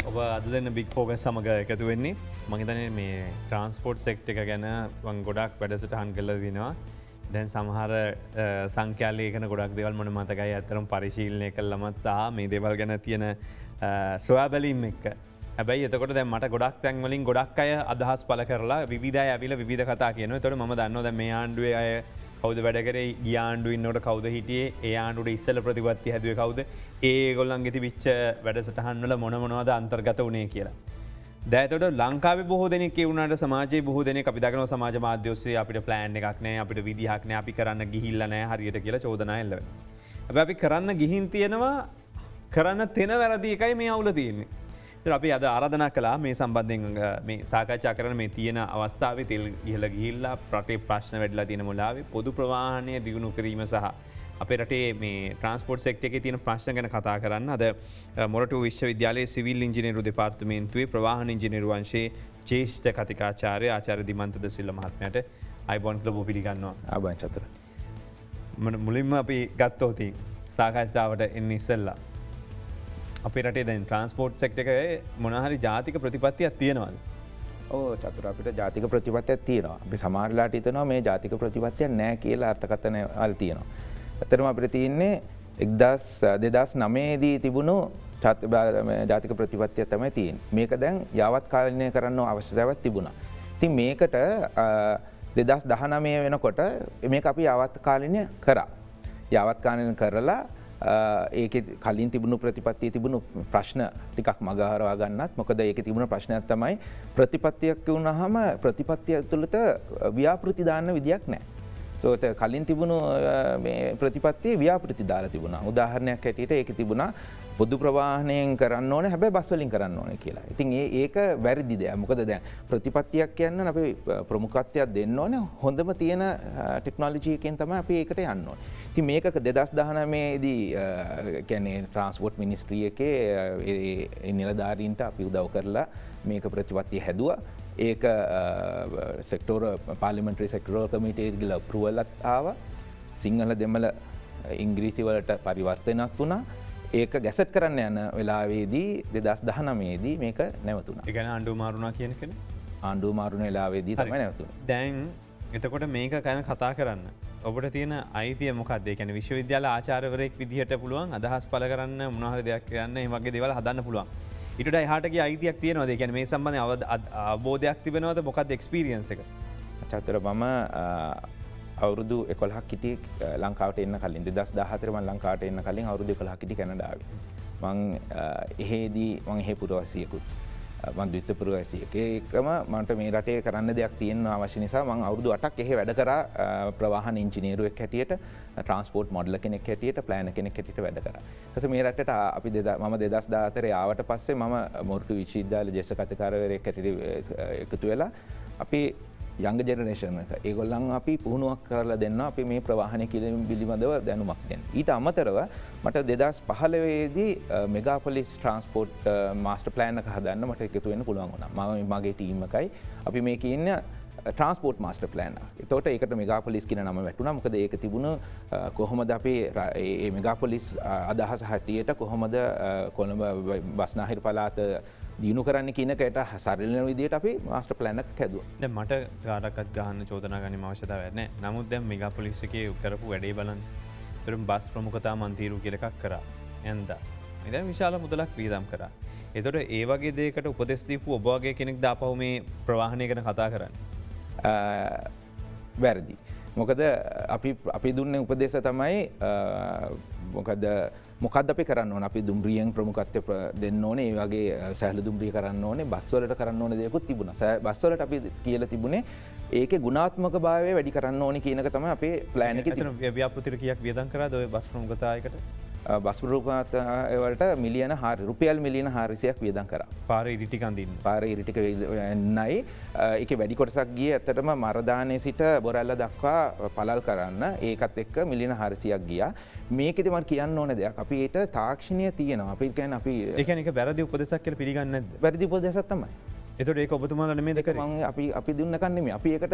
ඔබ අද දෙන්න බික් ෆෝගස් සමඟ එකතු වෙන්නේ මහිතන මේ ට්‍රන්ස්පෝර්ට් සෙක්ට එක ගැන වන් ගොඩක් වැඩසට හන් කල වෙනවා දැන් සමහර සංඛ්‍යාලයකන ගොඩක් දෙවල් මන මතකයි ඇතරම් පරිශීලනය කල් ලමත් සහ මේ දෙවල් ගැන තියෙන සොයා බැලීම් එක්ක හැබයි එතකොට දැ මට ගොඩක් තැන්වලින් ගොඩක් අය අදහස් පල කරලා විධ ඇවිල විධ කතා කියන තොට ම දන්නවද මේ ආණ්ඩුවේ අය කවද වැඩකර ගියාන්ඩුවන්නට කවද හිටියේ ඒ ආණ්ඩුට ඉස්සල ප්‍රතිපත්ති හැදුව කවද ඒ ගොල්ලන්ගෙති විච්ච වැඩසටහන්වල මොනමනවාද අන්තර්ගත වනේ කියලා. දැතට ලංකාව බොහෝ දෙනෙක් වුණට සමාජ බොහෝ දෙනෙ අපිදකන සමාජ මාධ්‍යෝසේ අපිට ප්ලෑන්් එකක්නෑ අපිට විදිහක්නය අපි කරන්න ගිහිල්ලනෑ හරියට කියලා චෝදනයල්ල. අපි කරන්න ගිහින් තියෙනවා කරන්න තෙන වැරදි එකයි මේ අවුල තියෙන්නේ. අපි අද ආරධනා කලා මේ සම්බන්ධෙන් මේ සාකච්ඡා කරන මේ තියෙන අවස්ථාව තෙල් ඉහල ගිහිල්ලා ප්‍රටේ ප්‍රශ්න වැඩලා තියෙන මුලාවේ පොදු ප්‍රවාහණය දියුණු කිරීම සහ අප රටේ මේ ට්‍රන්ස්පෝර්ට් සෙක්ට එක තියෙන ප්‍රශ්න ගැන කතා කරන්න අද මොරට විශ්වවිද්‍යාලයේ සිවිල් ඉංජිනේරු දෙපාර්තමේන්තුවේ ප්‍රවාහන ඉංජිනේරු වංශයේ ජේෂ්ඨ කතිකාචාර්ය ආචාර්ය දිමන්ත ද සිල්ල මහත්මයාට අයිබෝන් ලබ පිළිගන්නවා. ආබන් චතුර. මුලින්ම අපි ගත්තෝති සාකච්ඡාවට එන්න ඉස්සල්ලා. අපේ රටේ දැන් ට්‍රන්ස්පෝර්ට් සෙක්ට එක මොනහරි ජාතික ප්‍රතිපත්තියක් තියෙනවද. ඕ චතුර අපිට ජාතික ප්‍රතිපත්තියක් තියෙනවා. අපි සමහරලාට හිතනවා මේ ජාතික ප්‍රතිපත්තියක් නෑ කියලා අර්ථකථන වල තියෙනවා. ඇත්තටම අපිට තියෙන්නේ 2009 දී තිබුණු ජාතික ප්‍රතිපත්තිය තමයි තියෙන්නේ. මේක දැන් යාවත් කාලීනය කරන්න අවශ්‍යතාවයක් තිබුණා. ඉතින් මේකට 2019 වෙනකොට මේක අපි යාවත් කාලීනය කරා. යාවත් කාලීනය කරලා ඒක කලින් තිබුණු ප්‍රතිපත්තිය තිබුණු ප්‍රශ්න ටිකක් මගහරවා ගන්නත් මොකද ඒක තිබුණ ප්‍රශ්නයක් තමයි ප්‍රතිපත්තියක් වුණාම ප්‍රතිපත්තිය තුළට ව්‍යාපෘති දාන්න විදියක් නැහැ. ඒකට කලින් තිබුණු මේ ප්‍රතිපත්තියේ ව්‍යාපෘති දාලා තිබුණා. උදාහරණයක් හැටියට ඒක තිබුණා පොදු ප්‍රවාහනයෙන් කරන්න ඕනේ හැබැයි බස් වලින් කරන්න ඕනේ කියලා. ඉතින් ඒක වැරදි දෙයක්. මොකද දැන් ප්‍රතිපත්තියක් කියන්න අපි ප්‍රමුඛත්වයක් දෙන්න ඕනේ. හොඳම තියෙන ටෙක්නොලොජි එකෙන් තමයි අපි ඒකට යන්න ඕනේ. ඉතින් මේක 2019 දී කියන්නේ ට්‍රාන්ස්පෝර්ට් මිනිස්ට්‍රි එකේ ඒ නිලධාරීන්ට අපි උදව් කරලා මේක ප්‍රතිපත්තිය හැදුවා. ඒක සෙක්ටෝර පාර්ලිමේන්ටරි සෙක්ටරල් කමිටුවේ ගිහලා අප්‍රූවල් ආවා. සිංහල දෙමළ ඉංග්‍රීසි වලට පරිවර්තනයක් වුණා. ඒක ගැසට් කරන්න යන වෙලාවේදී 2019 දී මේක නැවතුණා. ඒ කියන්නේ ආණ්ඩුව මාරුණා කියන කෙන? ආණ්ඩුව මාරුණ වෙලාවේදී තමයි නැවතුනේ. දැන් එතකොට මේක ගැන කතා කරන්න ඔබට තියෙන අයිතිය මොකක්ද? ඒ කියන්නේ විශ්වවිද්‍යාල ආචාර්යවරයෙක් විදිහට පුළුවන් අදහස් පළ කරන්න මොනවා හරි දෙයක් කරන්න මේ වගේ දේවල් හදන්න පුළුවන්. ඊට එහාට ගිය අයිතියක් තියෙනවද? ඒ කියන්නේ මේ සම්බන්ධයෙන් අවබෝධයක් තිබෙනවද? මොකක්ද එක්ස්පීරියන්ස් එක? චතුර මම අවුරුදු 11ක් හිටියේ ලංකාවට එන්න කලින් 2014 මම ලංකාවට එන්න කලින් අවුරුදු 11ක් හිටියේ කැනඩාවේ. මං එහෙදී මං එහෙ පුරවැසියෙකුත් මං ද්විත්ව පුරවැසියෙක්. ඒකම මන්ට මේ රටේ කරන්න දෙයක් තියෙන අවශ්‍ය නිසා මං අවුරුදු 8ක් එහෙ වැඩ කරා ප්‍රවාහන ඉංජිනේරුවෙක් හැටියට, ට්‍රාන්ස්පෝර්ට් මොඩලර් කෙනෙක් හැටියට, ප්ලෑනර් කෙනෙක් හැටියට වැඩ කරා. ඊට පස්සේ මේ රටට අපි මම 2014 ආවට පස්සේ මම මොරටු විශ්වවිද්‍යාලයේ ජ්‍යෙෂ්ඨ කතිකාචාර්යවරයෙක් හැටියට එකතු වෙලා අපි යංග ජෙනරේෂන් එක ඒගොල්ලන් අපි පුහුණුවක් කරලා දෙන්න අපි මේ ප්‍රවාහනය පිළිබඳව දැනුමක් දෙන්න. ඊට අමතරව මට 2015 දී මෙගාපොලිස් ට්‍රාන්ස්පෝර්ට් මාස්ටර් ප්ලෑන් එක හදන්න මට එකතු වෙන්න පුළුවන් වුණා. මම මගේ ටීම් එකයි අපි මේකේ ඉන්න ට්‍රාන්ස්පෝර්ට් මාස්ටර් ප්ලෑන් එක. ඒතකොට ඒකට මෙගාපොලිස් කියන නම වැටුණා. මොකද ඒක තිබුණ කොහොමද අපි මේ මෙගාපොලිස් අදහස හැටියට කොහොමද කොළඹ බස්නාහිර පළාත දියුණු කරන්න කියනකට සරලන විදියට අපි මාස්ටර් ප්ලෑන් එකක් හැදුවා. දැන් මට කාටවත් ගහන්න චෝදනා ගන්න අවශ්‍යතාවයක් නැහැ. නමුත් දැන් මෙගාපොලිස් එකේ කරපු වැඩේ බලන්න. ඒතරම් බස් ප්‍රමුඛතා මන්තිරු කියලා එකක් කරා. එන්දා. ඉතින් විශාල මුදලක් වියදම් කරා. ඒතකොට ඒ වගේ දෙයකට උපදෙස් දීපු ඔබ වගේ කෙනෙක් දාපහු මේ ප්‍රවාහනය ගැන කතා කරන්නේ. වැරදි. මොකද අපි දුන්නේ උපදේශ තමයි මොකක්ද අපි කරන්න ඕන අපි දුම්රියෙන් ප්‍රමුඛත්වය දෙන්න ඕනේ ඒ වගේ සැහැල්ලු දුම්රිය කරන්න ඕනේ බස් වලට කරන්න ඕනේ දේකුත් තිබුණා. බස් වලට අපි කියලා තිබුණේ ඒකේ ගුණාත්මක භාවය වැඩි කරන්න ඕනේ කියන එක තමයි අපේ ප්ලෑන් එකේ තිබුණේ. ව්‍යාපෘතිර කීයක් වියදම් කරාද ඔය බස් ප්‍රමුඛතාවයකට? බස් ප්‍රමුඛතාවයට මිලියන රුපියල් මිලියන 400ක් වියදම් කරා. පාරේ ඉරි ටික අඳින්න. පාරේ ඉරි ටික නයි. ඒකේ වැඩි කොටසක් ගියේ ඇත්තටම මරදානේ සිට බොරැල්ල දක්වා පළල් කරන්න. ඒකත් එක්ක මිලියන 400ක් ගියා. මේකෙදි මම කියන්න ඕන දෙයක් අපි ඒට තාක්ෂණය තියෙනවා. අපි කියන්නේ අපි ඒ කියන්නේ ඒක වැරදි උපදේශයක් කියලා පිළිගන්නේ නැද්ද? වැරදි උපදේශයක් තමයි. එතට ඒ ඔබතුමාල මේ දෙකර අපි දුන්නකන්නෙම අපි එකට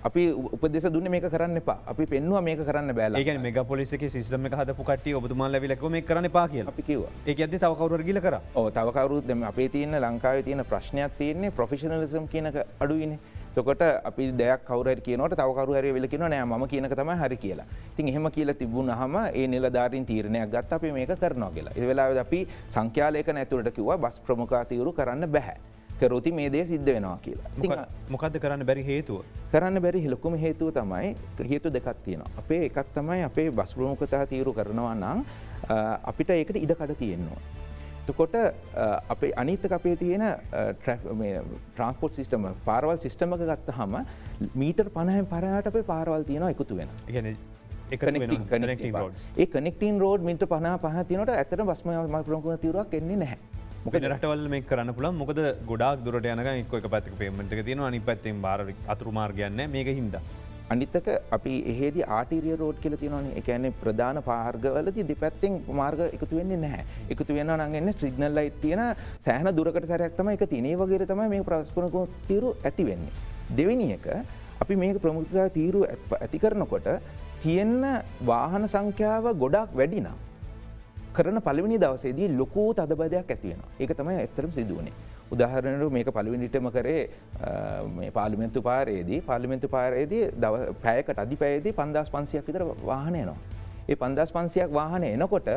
අපි උපදෙස දුන්න මේක කරන්න එපා අපි පෙන්වා මේක කරන්න බෑල ඒ මෙග පොලිසික සිස්ටම එක හදපු කටිය ඔබතුමාල ලැවිලක මේ කරන්න පා කිය අපි කිව ඒ ඇද තව කවර ගිල කර තවකවරුත් දෙම අපේ තියන්න ලංකාව තියෙන ප්‍රශ්නයක් තියන්නේ ප්‍රොෆිෂනලිසම් කියනක අඩුවනේ තොකට අපි දෙයක් කවර කියනට තවකරු හරි වෙලකින නෑ ම කියනක තම හරි කියලා තින් එහෙම කියලා තිබුණ හම ඒ නිලධාරින් තීරණයක් ගත් අපි මේක කරනවා කියලා එවෙලා අපි සංඛ්‍යාලයක නැතුරට කිව බස් ප්‍රමුඛාතීවරු කරන්න බැහැ කරොති මේ දේ සිද්ධ වෙනවා කියලා මොකද කරන්න බැරි හේතුව කරන්න බැරි හිලොකුම හේතුව තමයි හේතු දෙකක් තියෙනවා අපේ එකත් තමයි අපේ බස් ප්‍රමුඛතා තීරු කරනවා නම් අපිට ඒකට ඉඩකඩ තියෙන්නවා කොට අපේ අනිතක අපේ තියෙන ට්‍රන්ස්පෝට් සිිටම පාරවල් සිිස්ටමක ගත්ත හම මීටර් පණහ පරණට අපේ පාරවල් තියෙනවා එකතු වෙන ඒ කනෙක්ටන් රෝඩ් මිට පහ පහ තිනට ඇතට බස්ම ප්‍රමුණ තීරුවක් එන්නේ නැහැ මොක රටවල් මේ කරන්න පුළ මොකද ගොඩක් දුරට යනක එක් පැතික පේමට තියෙන අනි පැත්තෙන් බාර අතුරු මාර්ගයන්න මේක හින්ද. අනිත්තක අපි එහේද ආටිරිය රෝඩ් කියල තියනවන එකන ප්‍රධාන පාර්ගවලති දෙපැත්තෙන් මාර්ග එකතු වෙන්නේ නැහැ එකතු වෙන්න නගන්න ත්‍රිගනල් ලයි් තියෙන සෑහන දුරකට සැරයක්තම එක තිනේ වගේ තම මේ ප්‍රස්පනක තීරු ඇති වෙන්නේ. දෙවැනි එක අපි මේක ප්‍රමුඛතා තීරු ඇති කරනකොට තියෙන්න වාහන සංඛ්‍යාව ගොඩක් වැඩිනම්. කරන පලවිනි දවසේදී ලොකූ තදබදයක් ඇතිවෙන ඒක තමයි ඇත්තරම් සිදුවනේ උදාහරණයට මේක පලවිනිටම කරේ පාලිමෙන්තු පාරයේදී පැයකට අධි පැයේදී 5500ක් විතර වාහනයනවා ඒ 5500ක් වාහන එනකොට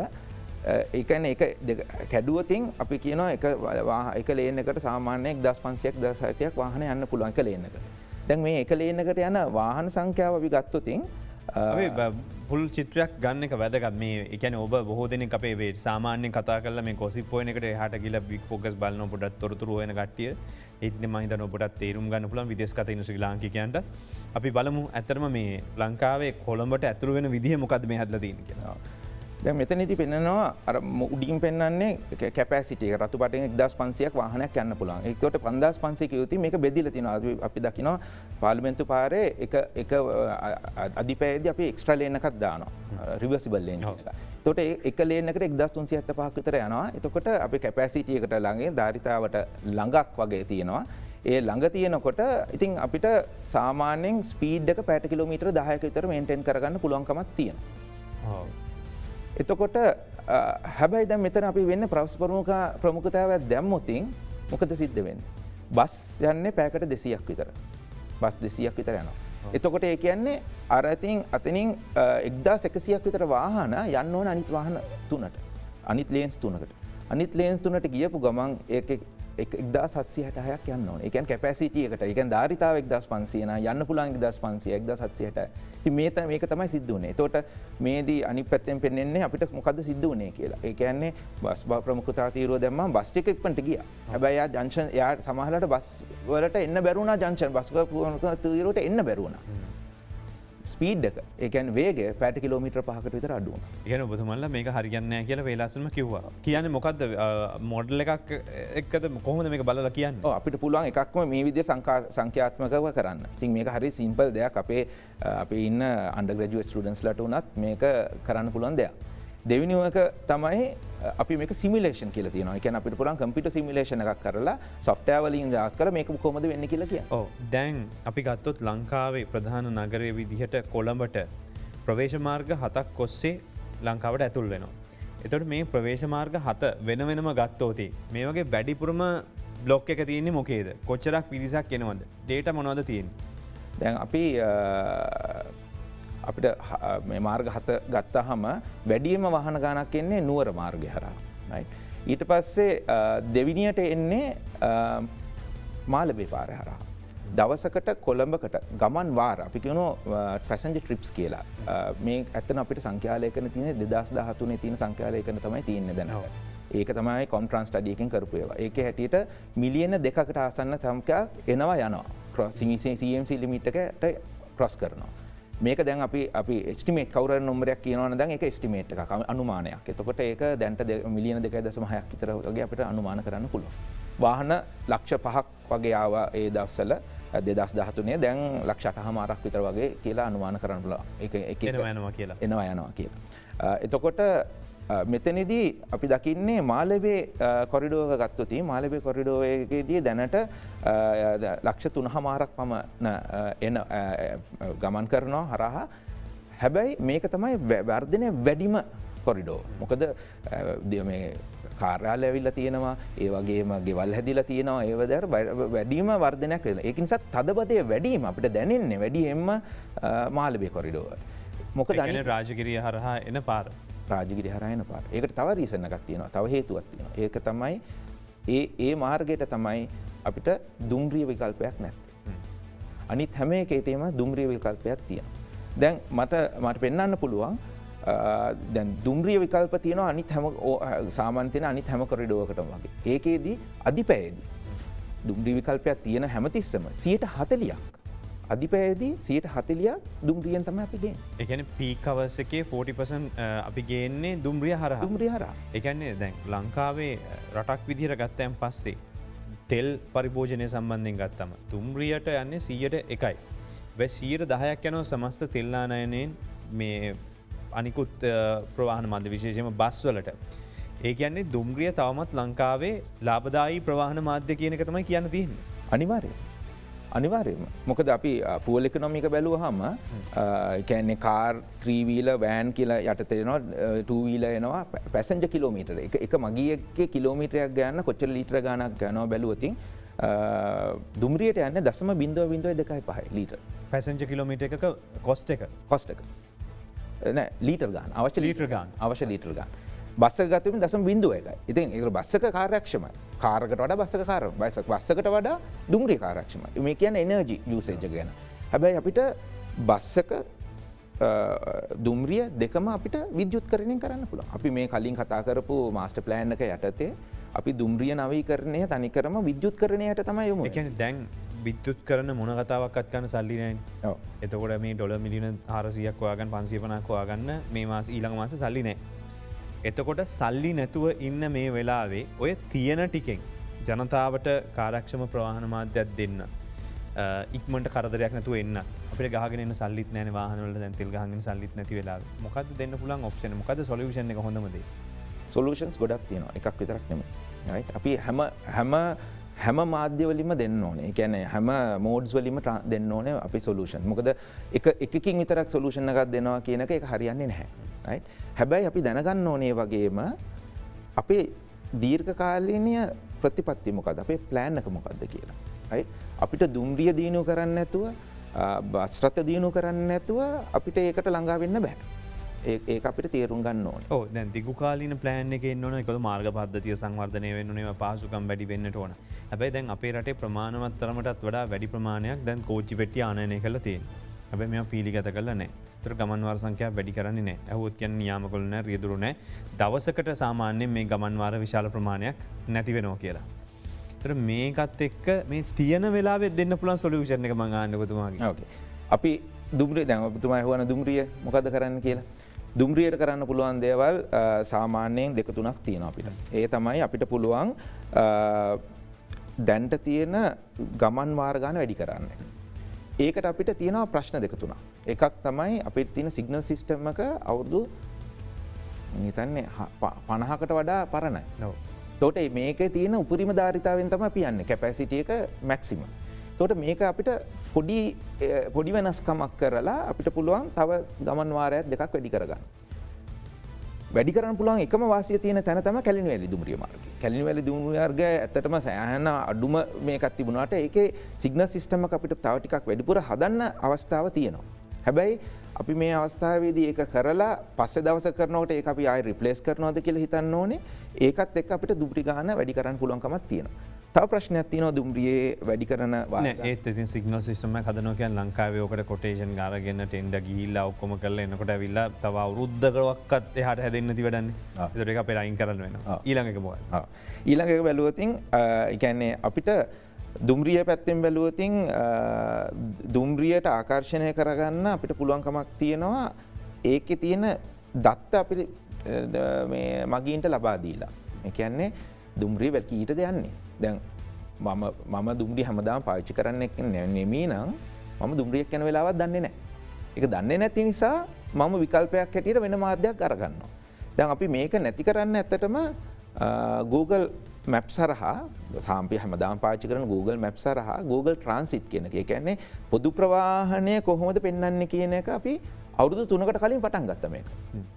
ඒකන එක කැඩුවතින් අපි කියනවා එක ලේනකට සාමාන්‍යයක් 1500ක් වාහන යන්න පුළුවන් එක ලේනක දැන් මේ එක ලේනකට යන වාහන සංඛ්‍යාව අපි ගත්තොතින් පුල් චිත්‍රයක් ගන්න එක වැදගත් මේ එකන ඔබ බොහෝදන අපේ වේ සාමාන්‍ය කතා කල මේ කොසි පොයනකට හට ගිල බික් ෝගස් බලන පොඩත් තොරතුරුවන කටිය ඒත්න මහිත නොපොටත් තේරුම් ගන්න පුළන් විදෙස්කත ඉනසි ලාංකිකයන්ට අපි බලමු ඇතරම මේ ලංකාවේ කොළඹට ඇතුරු වෙන විදිහ මොකද මේ හදලදීන කියලා. දැ මෙතනති පෙන්නවා අර උඩින් පෙන්න්නේ කැපසිටිය රතු පට දස් පන්සියක් වාහනයක් යන්න පුළන් එකට 5500 යුති මේක බෙදිල තින අපි දකිනවා පාලිමෙන්තු පාරේ එක අධිපෑද අපි එක්ස්ට්‍රලේනකත් දානවා රිවසිබල්ලෙන් තොට එක ලේනකට 1375 විතර යනවා එතකොට අපි කැපසිටියකට ළඟේ ධාරිතාවට ළඟක් වගේ තියෙනවා ඒ ළඟ තියෙනකොට ඉතින් අපිට සාමාන්‍යෙන් ස්පීඩ්ක පැට කිලෝමීටර 10ක විතර මේන්ටෙන් කරගන්න පුළුවන්කමත් තියෙනවා. එතකොට හැබැයි දැ මෙතන අපි වෙන්න ප්‍රමුඛතාව දැම්මොතින් මොකද සිද්ධ වෙන්න. බස් යන්නේ පෑකට 200ක් විතර බස් 200ක් විතර යනවා. එතකොට ඒ කියන්නේ අරතින් අතනින් 1100ක් විතර වාහන යන්න ඕන අනිත් වාහන තුනට අනිත් ලේන්ස් තුනකට අනිත් ලේන්ස් තුනට ගියපු ගමන් ඒ 1760ක් යන්න ඕන එකන් කැපසිටියකට එක ධාරිතාව 1500 යන්න පුළන් 1500 1760 මේක තමයි සිද්ධ වනේ තෝට මේදී අනි පැත්තෙන් පෙන්න්නේ අපිට මොකද සිද්ධ වනේ කියලා ඒකන්නේ බස් ප්‍රමුඛතා තීරුව දැම බස්ටික ඉපට ගිය හැබැයි ජංශන් යා සමහලට බස් වලට එන්න බැරුණ ජංශන් බස්ක තීරුවට එන්න බැරුණ ස්පීඩ්ක ඒකන් වේගේ පැට කිලෝමිට්‍ර පහකට විතර අඩුව කියන බතුමල්ල මේක හරිගන්න කියලා වේලාසම කිව්වා කියන මොකක්ද මොඩල් එකක් එක්කද කොහොමද මේක බලල කියන්න අපිට පුළුවන් එකක්ම මේ විදිය සංඛ්‍යාත්මකව කරන්න තින් මේක හරි සිම්පල් දෙයක් අපේ ඉන්න අන්ඩග්‍රජුව ස්ටඩන්ස්ලට වනත් මේක කරන්න පුළුවන් දෙයක් දෙවිනිුවක තමයි අපි මේක සිමිලේෂන් කියල තියන එක අපිට පුරන් කම්පිට සිමිලේෂන එකක් කරලා සොෆ්ටෑවලින් දස් කර මේක කොමද වෙන්න කියල කිය දැන් අපි ගත්තොත් ලංකාවේ ප්‍රධාන නගරය විදිහට කොළඹට ප්‍රවේශමාර්ග 7ක් කොස්සේ ලංකාවට ඇතුල් වෙනවා. එතොට මේ ප්‍රවේශමාර්ග 7 වෙන වෙනම ගත්තෝති මේ වගේ වැඩිපුරම බ්ලොක් එක තියන්නේ මොකේද කොච්චරක් පිරිසක් එනවද ඩේට මොනවද තියෙන් දැන් අපි අපිට මේ මාර්ග 7 ගත්තා හම වැඩියම වහන ගානක් එන්නේ නුවර මාර්ගය හරහා. ඊට පස්සේ දෙවිනියට එන්නේ මාලබේ පාර හරහා. දවසකට කොළඹකට ගමන් වාර අපි කියනෝ පැසෙන්ජර් ට්‍රිප්ස් කියලා මේ ඇත්තන අපිට සංඛ්‍යාලයකන තියෙන 2013 තියෙන සංඛ්‍යාලයකන තමයි තියෙන්නේ දැන්. ඒක තමයි කොන්ට්‍රාන්ස් ස්ටඩියකින් කරපු ඒවා. ඒකේ හැටියට මිලියන 2කට ආසන්න සංඛ්‍යාවක් එනවා යනවා. CMC ලිමිට් එකට ක්‍රොස් කරනවා. මේක දැන් අපි ස්ටිමේට් කවර නොම්බරයක් කියනවන දැන් එක ස්ටිමේට් එක අනුමානයක් එතකොට ඒක දැන්ට මිලියන 2.6ක් විතර වගේ අපිට අනුමාන කරන්න පුළුවන්. වාහන ලක්ෂ 5ක් වගේ ආවා ඒ දවස්වල 2013 දැන් ලක්ෂ 8.5ක් විතර වගේ කියලා අනුමාන කරන්න පුළුවන්. ඒක එනවා කියලා. එනවා යනවා කියලා. එතකොට මෙතනදී අපි දකින්නේ මාලවේ කොරිඩෝව ගත්තොති මාලවේ කොරිඩෝවේදී දැනට ලක්ෂ 3.5ක් පමණ එන ගමන් කරනවා හරහා හැබැයි මේක තමයි වර්ධනය වැඩිම කොරිඩෝ. මොකද මේ කාර්යාලය ඇවිල්ලා තියෙනවා ඒ වගේම ගෙවල් හැදිලා තියෙනවා ඒව දැර වැඩිම වර්ධනයක් වෙලා. ඒක නිසා තදබදයේ වැඩිම අපිට දැනෙන්නේ වැඩියෙන්ම මාලවේ කොරිඩෝව. මොකද අනිත් රාජගිරිය හරහා එන පාර. රාජගිරිය හරහා එන පාර. ඒකට තව රීසන් එකක් තියෙනවා. තව හේතුවක් තියෙනවා. ඒක තමයි ඒ මාර්ගයට තමයි අපිට දුම්රිය විකල්පයක් නැත්තේ. අනිත් හැම එකේටම දුම්රිය විකල්පයක් තියෙනවා. දැන් මට පෙන්වන්න පුළුවන් දැන් දුම්රිය විකල්ප තියෙනවා අනිත් හැම සාමාන්‍ය තියෙන අනිත් හැම කොරිඩෝවකටම වගේ. ඒකේදී අධිපෑයේදී දුම්රිය විකල්පයක් තියෙන හැමතිස්සම 40%ක් අධිපෑයේදී 40%ක් දුම්රියෙන් තමයි අපි ගේන්නේ. ඒ කියන්නේ පීක් අවර්ස් එකේ 40% අපි ගේන්නේ දුම්රිය හරහා. දුම්රිය හරහා. ඒ කියන්නේ දැන් ලංකාවේ රටක් විදිහට ගත්තයන් පස්සේ තෙල් පරිභෝජනය සම්බන්ධයෙන් ගත්තම දුම්රියට යන්නේ 100%යි. වැයි 10% යනවා සමස්ත තෙල් ආනයනයෙන් මේ අනිකුත් ප්‍රවාහන මාධ්‍ය විශේෂයෙන්ම බස් වලට. ඒ කියන්නේ දුම්රිය තවමත් ලංකාවේ ලාභදායී ප්‍රවාහන මාධ්‍ය කියන එක තමයි කියන්න තියෙන්නේ. අනිවාර්යයෙන්ම. මොකද අපි ෆුවල් ඉකොනොමි එක බැලුවහම කියන්නේ කාර් 3 wheeler van කියලා යටතේ එනවා 2 wheeler එනවා පැසෙන්ජර් කිලෝමීටර. එක මගියෙක්ගේ කිලෝමීටරයක් ගන්න කොච්චර ලීටර ගාණක් යනවා බැලුවොත් දුම්රියට යන්නේ 0.025 ලීටර. පැසෙන්ජර් කිලෝමීටර එකක කොස්ට් එක. නෑ ලීටර් ගාන අවශ්‍ය ලීටර් ගාන. අවශ්‍ය ලීටර් ගාන. බස්සක ගත්තම 0.1යි. ඉතින් ඒක බස්සක කාර්යක්ෂමයි. කාරකට වඩා බස්සක බස්සකට වඩා දුම්රිය කාර්යක්ෂමයි. මේ කියන්නේ එනර්ජි යූසේජ් එක ගැන. හැබැයි අපිට බස්සක දුම්රිය දෙකම අපිට විද්‍යුත්කරණය කරන්න පුළුවන්. අපි මේ කලින් කතා කරපු මාස්ටර් ප්ලෑන් එක යටතේ අපි දුම්රිය නවීකරණය තනිකරම විද්‍යුත්කරණයට තමයි යොමු වෙන්නේ. ඒ කියන්නේ දැන් විද්‍යුත් කරන මොන කතාවක්වත් ගන්න සල්ලි නැහැ. එතකොට මේ ඩොලර් මිලියන 400ක් හොයාගන්න 550ක් හොයාගන්න මේ මාස ඊළඟ මාසේ සල්ලි නැහැ. එතකොට සල්ලි නැතුව ඉන්න මේ වෙලාවේ ඔය තියෙන ටිකෙන් ජනතාවට කාර්යක්ෂම ප්‍රවාහන මාධ්‍යයක් දෙන්න. ඉක්මනට කරදරයක් නැතුව එන්න. අපිට ගහගෙන එන්න සල්ලිත් නැහැනේ වාහන වලට දැන් තෙල් ගහගෙන සල්ලිත් නැති වෙලාවේ. මොකද්ද දෙන්න පුළුවන් ඔප්ෂන්? මොකද්ද සොලියුෂන් එක හොඳම දේ? සොලියුෂන්ස් ගොඩක් තියෙනවා. එකක් විතරක් නෙමෙයි. රයිට්. අපි හැම මාධ්‍යවලින්ම දෙන්න ඕනේ. ඒ කියන්නේ හැම මෝඩ්ස් වලින්ම දෙන්න ඕනේ අපි සොලියුෂන්. මොකද එකකින් විතරක් සොලියුෂන් එකක් දෙනවා කියන එක ඒක හරියන්නේ නැහැ. රයිට්. හැබැයි අපි දැනගන්න ඕනේ වගේම අපේ දීර්ඝකාලීනීය ප්‍රතිපත්ති මොකද්ද? අපේ ප්ලෑන් එක මොකද්ද කියලා. රයිට්. අපිට දුම්රිය දිනු කරන්න නැතුව බස් රථ දිනු කරන්න නැතුව අපිට ඒකට ළඟා වෙන්න බෑ. ඒක අපිට තේරුම් ගන්න ඕනේ. ඔව් දැන් දිගු කාලීන ප්ලෑන් එකේ ඉන්න ඕනේ. ඒකද මාර්ග පද්ධතිය සංවර්ධනය වෙන්න ඕනේ. පහසුකම් වැඩි වෙන්නට ඕන. හැබැයි දැන් අපේ රටේ ප්‍රමාණවත් තරමටත් වඩා වැඩි ප්‍රමාණයක් දැන් කෝච්චි පෙට්ටිය ආනයනය කරලා තියෙනවා. හැබැයි මේවා පීලිගත කරලා නැහැ. ඒතර ගමන් වාර සංඛ්‍යාව වැඩි කරන්නේ නැහැ. ඇහුවොත් කියන්නේ නියාමකවල නැහැ, රියදුරු නැහැ. දවසකට සාමාන්‍යයෙන් මේ ගමන් වාර විශාල ප්‍රමාණයක් නැති වෙනවා කියලා. ඒතර මේකත් එක්ක මේ තියෙන වෙලාවෙත් දෙන්න පුළුවන් සොලියුෂන් එක මම ආන්නේ ඔබතුමාගේ. ඕකේ. අපි දුම්රිය දැන් ඔබතුමා අහුවන දුම්රිය මොකද කරන්න කියලා. දුම්රියට කරන්න පුළුවන් දේවල් සාමාන්‍යයෙන් 2-3ක් තියෙනවා අපිට. ඒ තමයි අපිට පුළුවන් දැන්ට තියෙන ගමන් වාර ගන්න වැඩි කරන්න. ඒකට අපිට තියෙනවා ප්‍රශ්න 2-3ක්. එකක් තමයි අපිට තියෙන සිග්නල් සිස්ටම් එක අවුරුදු හිතන්නේ 50කට වඩා පරණයි. ඔව්. එතකොට මේකේ තියෙන උපරිම ධාරිතාවෙන් තමයි අපි යන්නේ. කැපැසිටි එක මැක්සිමම්. එතකොට මේක අපිට පොඩි වෙනස්කමක් කරලා අපිට පුළුවන් තව ගමන් වාරයක් දෙකක් වැඩි කරගන්න. වැඩි කරන්න පුළුවන් එකම වාසිය තියෙන තැන තමයි කැලිනි වැලි දුම්රිය මාර්ගය. කැලිනි වැලි දුම්රිය මාර්ගය ඇත්තටම සෑහෙන අඩුම මේකක් තිබුණාට ඒකේ සිග්නල් සිස්ටම් එක අපිට තව ටිකක් වැඩිපුර හදන්න අවස්ථාව තියෙනවා. හැබැයි අපි මේ අවස්ථාවේදී ඒක කරලා පස්සේ දවසක කරනකොට ඒක අපි ආයෙ රිප්ලේස් කරනවද කියලා හිතන්න ඕනේ. ඒකත් එක්ක අපිට දුම්රිය ගාන වැඩි කරන්න පුළුවන්කමක් තියෙනවා. තව ප්‍රශ්නයක් තියෙනවා දුම්රියේ වැඩි කරන නෑ ඒත් ඉතින් සිග්නල් සිස්ටම් එක හදනවා කියන්නේ ලංකාවේ ඔකට කොටේෂන් ගාරගෙන ටෙන්ඩර් ගිහිල්ලා ඔක්කොම කරලා එනකොට ඇවිල්ලා තව අවුරුද්දකවත් එහාට හැදෙන්න නැති වැඩන්නේ. ඒකට ඒක අපේ අයින් කරන්න වෙනවා. ඊළඟ එක මොකක්ද? ඊළඟ එක බැලුවොත් ඒ කියන්නේ අපිට දුම්රිය පැත්තෙන් බැලුවොත් දුම්රියට ආකර්ෂණය කරගන්න අපිට පුළුවන්කමක් තියෙනවා. ඒකේ තියෙන දත්ත අපිට මේ මගීන්ට ලබා දීලා. ඒ කියන්නේ දුම්රිය වැල් කීයටද යන්නේ? දැන් මම දුම්රිය හැමදාම පාවිච්චි කරන්න නෙමෙයි නම් මම දුම්රියක් යන වෙලාවක් දන්නේ නැහැ. ඒක දන්නේ නැති නිසා මම විකල්පයක් හැටියට වෙන මාධ්‍යයක් අරගන්නවා. දැන් අපි මේක නැති කරන්න ඇත්තටම Google Maps සරහා සාම්පිය හැමදාම පාවිච්චි කරන Google Maps සරහා Google Transit කියන එක. ඒ කියන්නේ පොදු ප්‍රවාහනය කොහොමද පෙන්වන්නේ කියන එක අපි අවුරුදු 3කට කලින් පටන් ගත්තා මේක.